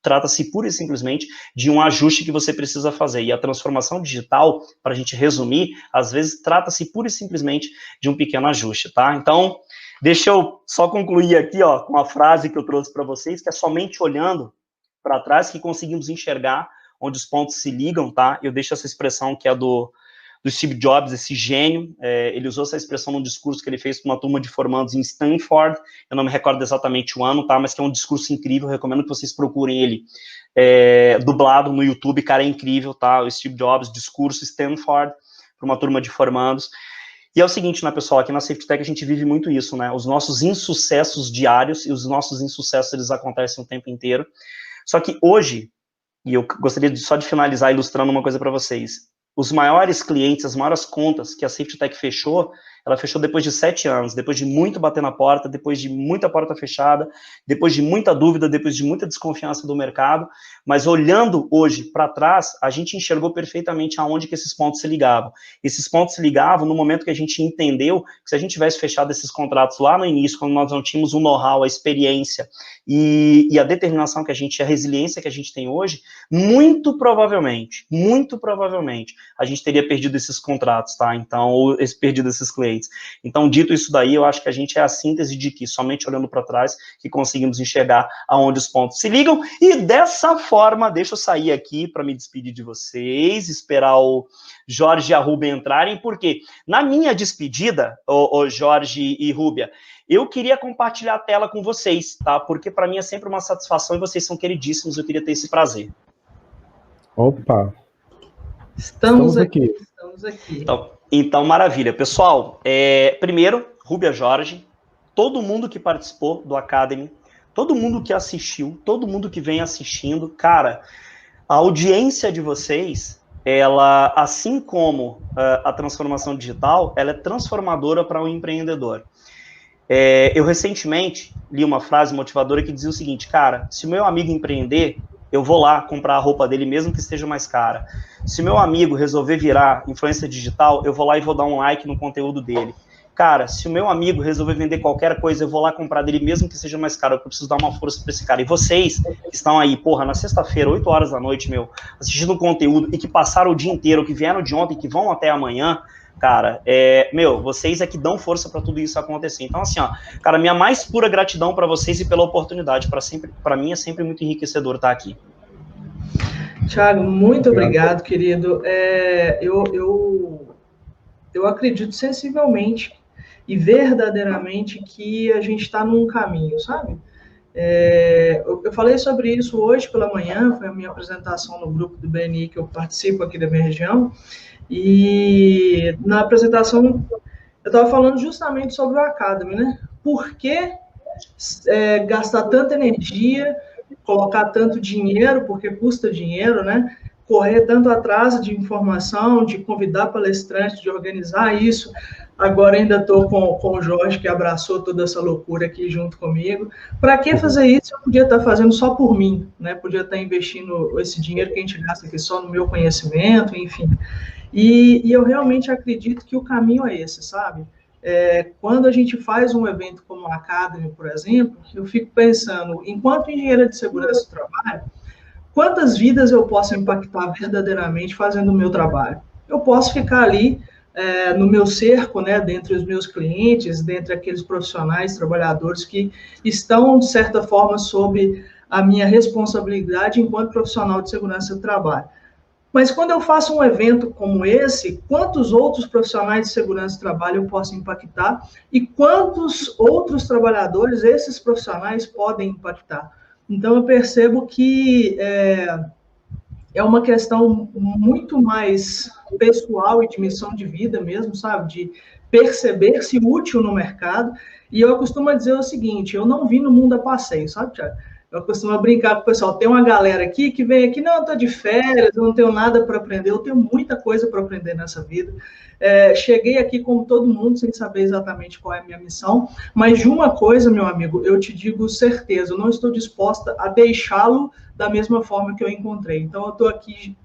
[SPEAKER 2] trata-se pura e simplesmente de um ajuste que você precisa fazer. E a transformação digital, para a gente resumir, às vezes trata-se pura e simplesmente de um pequeno ajuste, tá? Então, deixa eu só concluir aqui, ó, com a frase que eu trouxe para vocês, que é somente olhando para trás que conseguimos enxergar onde os pontos se ligam, tá? Eu deixo essa expressão que é do Steve Jobs, esse gênio, ele usou essa expressão num discurso que ele fez para uma turma de formandos em Stanford, eu não me recordo exatamente o ano, tá, mas que é um discurso incrível, eu recomendo que vocês procurem ele dublado no YouTube, cara, é incrível, tá, o Steve Jobs, discurso Stanford, para uma turma de formandos. E é o seguinte, né, pessoal, aqui na Safety Tech a gente vive muito isso, né, os nossos insucessos diários, e os nossos insucessos, eles acontecem o tempo inteiro, só que hoje, e eu gostaria só de finalizar ilustrando uma coisa para vocês, os maiores clientes, as maiores contas que a Safety Tech fechou, ela fechou depois de 7 anos, depois de muito bater na porta, depois de muita porta fechada, depois de muita dúvida, depois de muita desconfiança do mercado, mas olhando hoje para trás, a gente enxergou perfeitamente aonde que esses pontos se ligavam. Esses pontos se ligavam no momento que a gente entendeu que se a gente tivesse fechado esses contratos lá no início, quando nós não tínhamos o know-how, a experiência e a determinação que a gente, a resiliência que a gente tem hoje, muito provavelmente, a gente teria perdido esses contratos, tá? Então, ou perdido esses clientes. Então, dito isso daí, eu acho que a gente é a síntese de que, somente olhando para trás, que conseguimos enxergar aonde os pontos se ligam, e dessa forma, deixa eu sair aqui para me despedir de vocês, esperar o Jorge e a Rúbia entrarem, porque na minha despedida, o Jorge e Rúbia, eu queria compartilhar a tela com vocês, tá? Porque para mim é sempre uma satisfação e vocês são queridíssimos, eu queria ter esse prazer.
[SPEAKER 3] Opa!
[SPEAKER 1] Estamos aqui.
[SPEAKER 2] Então, maravilha. Pessoal, primeiro, Rúbia, Jorge, todo mundo que participou do Academy, todo mundo que assistiu, todo mundo que vem assistindo, cara, a audiência de vocês, ela, assim como a transformação digital, ela é transformadora para um empreendedor. Eu recentemente li uma frase motivadora que dizia o seguinte, cara, se o meu amigo empreender, eu vou lá comprar a roupa dele, mesmo que esteja mais cara. Se meu amigo resolver virar influência digital, eu vou lá e vou dar um like no conteúdo dele. Cara, se o meu amigo resolver vender qualquer coisa, eu vou lá comprar dele, mesmo que seja mais caro, eu preciso dar uma força para esse cara. E vocês que estão aí, porra, na sexta-feira, 8 horas da noite, assistindo um conteúdo, e que passaram o dia inteiro, que vieram de ontem, que vão até amanhã, cara, vocês é que dão força para tudo isso acontecer. Então, assim, ó, cara, minha mais pura gratidão para vocês e pela oportunidade. Para mim é sempre muito enriquecedor estar aqui.
[SPEAKER 1] Thiago, muito obrigado, querido. Eu acredito sensivelmente e verdadeiramente que a gente está num caminho, sabe? Eu falei sobre isso hoje pela manhã, foi a minha apresentação no grupo do BNI que eu participo aqui da minha região. E na apresentação eu estava falando justamente sobre o Academy, né? Por que gastar tanta energia, colocar tanto dinheiro, porque custa dinheiro, né? Correr tanto atrás de informação, de convidar palestrantes, de organizar isso. Agora ainda estou com o Jorge, que abraçou toda essa loucura aqui junto comigo. Para que fazer isso? Eu podia estar fazendo só por mim, né? Podia estar investindo esse dinheiro que a gente gasta aqui só no meu conhecimento, enfim. E eu realmente acredito que o caminho é esse, sabe? Quando a gente faz um evento como o Academy, por exemplo, eu fico pensando, enquanto engenheira de segurança do trabalho, quantas vidas eu posso impactar verdadeiramente fazendo o meu trabalho? Eu posso ficar ali no meu cerco, né, dentre os meus clientes, dentre aqueles profissionais, trabalhadores que estão, de certa forma, sob a minha responsabilidade enquanto profissional de segurança do trabalho. Mas quando eu faço um evento como esse, quantos outros profissionais de segurança do trabalho eu posso impactar e quantos outros trabalhadores esses profissionais podem impactar? Então, eu percebo que é uma questão muito mais pessoal e de missão de vida mesmo, sabe? De perceber-se útil no mercado. E eu costumo dizer o seguinte, eu não vim no mundo a passeio, sabe, Thiago? Eu costumo brincar com o pessoal, tem uma galera aqui que vem aqui, não, eu tô de férias, eu não tenho nada para aprender, eu tenho muita coisa para aprender nessa vida. Cheguei aqui como todo mundo, sem saber exatamente qual é a minha missão, mas de uma coisa, meu amigo, eu te digo certeza, eu não estou disposta a deixá-lo da mesma forma que eu encontrei. Então, eu estou aqui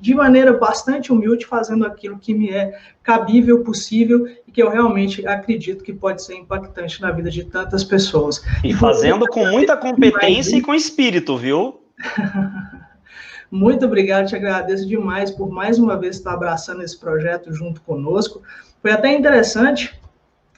[SPEAKER 1] de maneira bastante humilde, fazendo aquilo que me é cabível, possível, e que eu realmente acredito que pode ser impactante na vida de tantas pessoas.
[SPEAKER 2] E fazendo com muita competência e com espírito, viu?
[SPEAKER 1] Muito obrigado, te agradeço demais por mais uma vez estar abraçando esse projeto junto conosco. Foi até interessante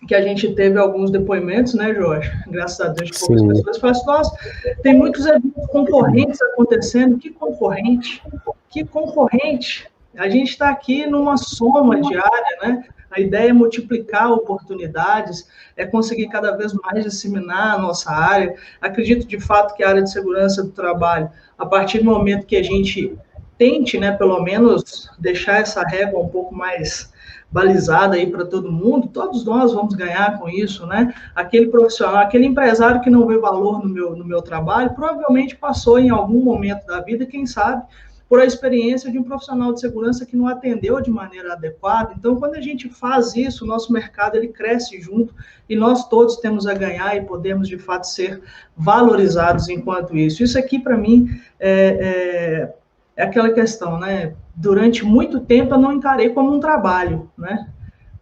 [SPEAKER 1] que a gente teve alguns depoimentos, né, Jorge? Graças a Deus, de poucas pessoas falaram assim, nossa, tem muitos eventos concorrentes acontecendo. Que concorrente? Que concorrente? A gente está aqui numa soma diária, né? A ideia é multiplicar oportunidades, é conseguir cada vez mais disseminar a nossa área. Acredito, de fato, que a área de segurança do trabalho, a partir do momento que a gente tente, né, pelo menos, deixar essa régua um pouco mais balizada aí para todo mundo, todos nós vamos ganhar com isso, né? Aquele profissional, aquele empresário que não vê valor no meu trabalho, provavelmente passou em algum momento da vida, quem sabe, por a experiência de um profissional de segurança que não atendeu de maneira adequada. Então, quando a gente faz isso, o nosso mercado ele cresce junto e nós todos temos a ganhar e podemos, de fato, ser valorizados enquanto isso. Isso aqui, para mim, é aquela questão, né? Durante muito tempo eu não encarei como um trabalho, né?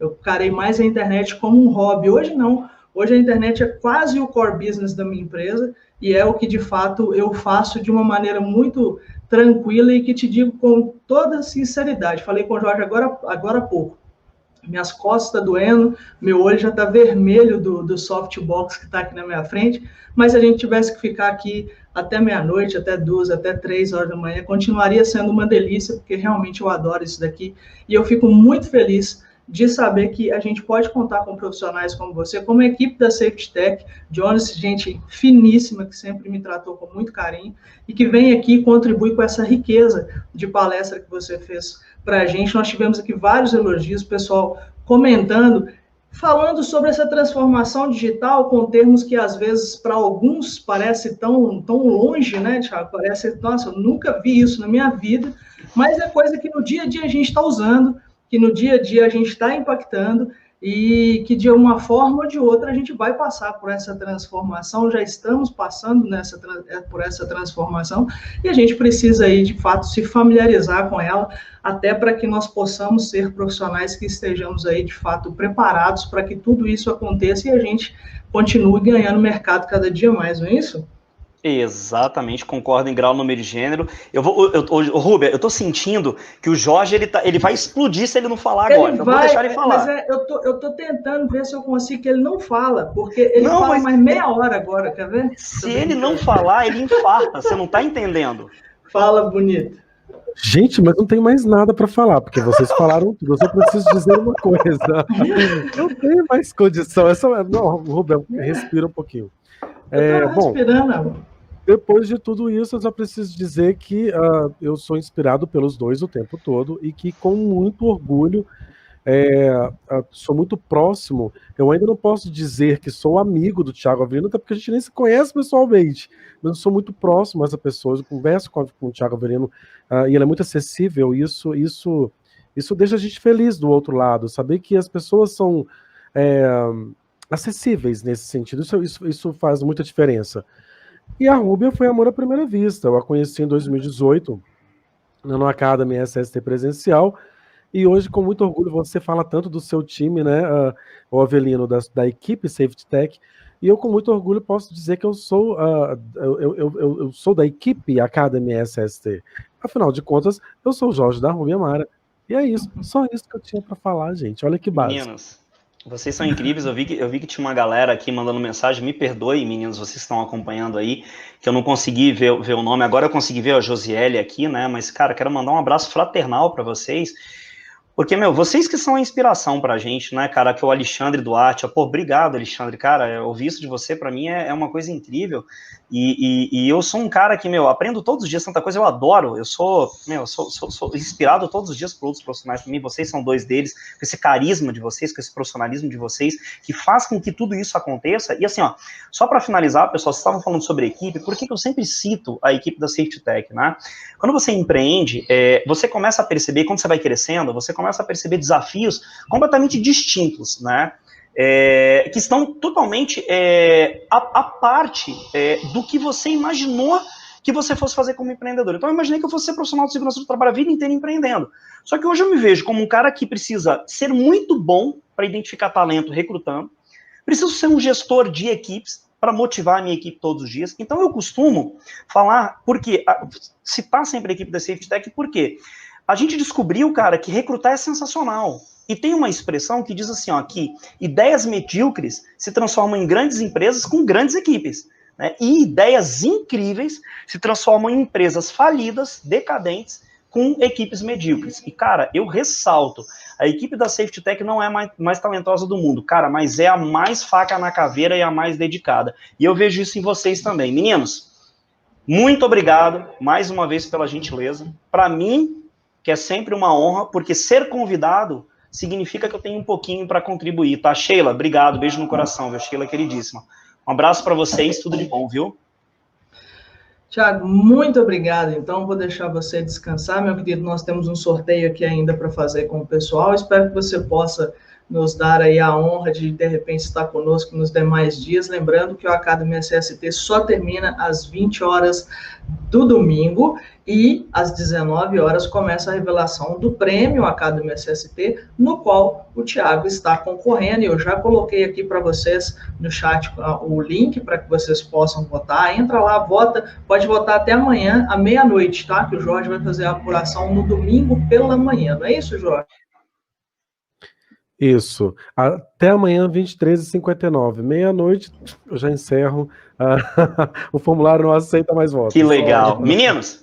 [SPEAKER 1] Eu encarei mais a internet como um hobby. Hoje não. Hoje a internet é quase o core business da minha empresa e é o que, de fato, eu faço de uma maneira muito tranquila e que te digo com toda sinceridade. Falei com o Jorge agora há pouco. Minhas costas estão doendo, meu olho já está vermelho do softbox que está aqui na minha frente, mas se a gente tivesse que ficar aqui até meia-noite, até 2, até 3 horas da manhã, continuaria sendo uma delícia, porque realmente eu adoro isso daqui, e eu fico muito feliz de saber que a gente pode contar com profissionais como você, como a equipe da Safety Tech, Jonas, gente finíssima, que sempre me tratou com muito carinho, e que vem aqui e contribui com essa riqueza de palestra que você fez para a gente. Nós tivemos aqui vários elogios, pessoal comentando, falando sobre essa transformação digital com termos que, às vezes, para alguns parece tão longe, né, Thiago? Parece, nossa, eu nunca vi isso na minha vida, mas é coisa que no dia a dia a gente está usando, que no dia a dia a gente está impactando e que de uma forma ou de outra a gente vai passar por essa transformação, já estamos passando por essa transformação e a gente precisa aí, de fato, se familiarizar com ela, até para que nós possamos ser profissionais que estejamos aí, de fato, preparados para que tudo isso aconteça e a gente continue ganhando mercado cada dia mais, não é isso?
[SPEAKER 2] Exatamente, concordo em grau, número e gênero. Rubia, eu tô sentindo que o Jorge, ele vai explodir se ele não falar agora. Então vou deixar ele falar.
[SPEAKER 1] Mas eu tô tentando ver se eu consigo que ele não fala, porque ele fala mais meia hora agora, quer ver?
[SPEAKER 2] Se ele não falar, ele infarta, você não tá entendendo.
[SPEAKER 1] Fala, bonito.
[SPEAKER 3] Gente, mas não tem mais nada para falar, porque vocês falaram tudo. Eu só preciso dizer uma coisa. Não tem mais condição. Não, Rubem, respira um pouquinho.
[SPEAKER 1] Bom,
[SPEAKER 3] depois de tudo isso, eu só preciso dizer que eu sou inspirado pelos dois o tempo todo e que, com muito orgulho, sou muito próximo. Eu ainda não posso dizer que sou amigo do Thiago Avelino, até porque a gente nem se conhece pessoalmente, mas eu sou muito próximo a essa pessoa. Eu converso com o Thiago Avelino e ele é muito acessível. Isso deixa a gente feliz do outro lado, saber que as pessoas são acessíveis nesse sentido. Isso faz muita diferença. E a Rúbia foi amor à primeira vista. Eu a conheci em 2018, no Academy SST presencial, e hoje, com muito orgulho, você fala tanto do seu time, né, o Avelino, da equipe Safety Tech, e eu, com muito orgulho, posso dizer que eu sou da equipe Academy SST. Afinal de contas, eu sou o Jorge da Rúbia Mara. E é isso, só isso que eu tinha para falar, gente. Olha que básico.
[SPEAKER 2] Meninos, Vocês são incríveis, eu vi que tinha uma galera aqui mandando mensagem, me perdoe, meninos, vocês estão acompanhando aí, que eu não consegui ver o nome, agora eu consegui ver a Josiele aqui, né, mas, cara, quero mandar um abraço fraternal para vocês, porque, meu, vocês que são a inspiração pra gente, né, cara, que é o Alexandre Duarte, pô, obrigado, Alexandre, cara, ouvir isso de você, pra mim, é uma coisa incrível, e eu sou um cara que, meu, aprendo todos os dias tanta coisa, eu adoro, eu sou inspirado todos os dias por outros profissionais, pra mim, vocês são dois deles, com esse carisma de vocês, com esse profissionalismo de vocês, que faz com que tudo isso aconteça, e assim, ó, só pra finalizar, pessoal, vocês estavam falando sobre equipe, por que eu sempre cito a equipe da Safety Tech, né? Quando você empreende, você começa a perceber, quando você vai crescendo, você começa a perceber desafios completamente distintos, né? Que estão totalmente à parte do que você imaginou que você fosse fazer como empreendedor. Então, eu imaginei que eu fosse ser profissional de segurança do trabalho a vida inteira empreendendo. Só que hoje eu me vejo como um cara que precisa ser muito bom para identificar talento recrutando, preciso ser um gestor de equipes para motivar a minha equipe todos os dias. Então, eu costumo falar, citar sempre a equipe da Safety Tech, porque a gente descobriu, cara, que recrutar é sensacional. E tem uma expressão que diz assim, ó, que ideias medíocres se transformam em grandes empresas com grandes equipes, né? E ideias incríveis se transformam em empresas falidas, decadentes, com equipes medíocres. E, cara, eu ressalto, a equipe da Safety Tech não é mais talentosa do mundo, cara, mas é a mais faca na caveira e a mais dedicada. E eu vejo isso em vocês também. Meninos, muito obrigado, mais uma vez, pela gentileza. Para mim, que é sempre uma honra, porque ser convidado significa que eu tenho um pouquinho para contribuir, tá? Sheila, obrigado, beijo no coração, viu? Sheila, queridíssima. Um abraço para vocês, tudo de bom, viu?
[SPEAKER 1] Tiago, muito obrigado. Então, vou deixar você descansar, meu querido. Nós temos um sorteio aqui ainda para fazer com o pessoal. Espero que você possa nos dar aí a honra de repente, estar conosco nos demais dias. Lembrando que o Academy SST só termina às 20 horas do domingo e às 19 horas começa a revelação do prêmio Academy SST, no qual o Tiago está concorrendo. E eu já coloquei aqui para vocês no chat o link para que vocês possam votar. Entra lá, vota, pode votar até amanhã, à meia-noite, tá? Que o Jorge vai fazer a apuração no domingo pela manhã. Não é isso, Jorge?
[SPEAKER 3] Isso. Até amanhã, 23h59. Meia-noite, eu já encerro. O formulário não aceita mais votos.
[SPEAKER 2] Que legal. Meninos,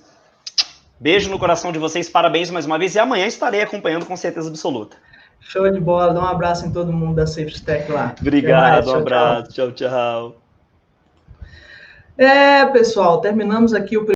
[SPEAKER 2] beijo no coração de vocês, parabéns mais uma vez. E amanhã estarei acompanhando com certeza absoluta.
[SPEAKER 1] Show de bola. Dá um abraço em todo mundo da Safety Tech lá.
[SPEAKER 2] Obrigado, um abraço. Tchau, tchau.
[SPEAKER 1] Pessoal, terminamos aqui o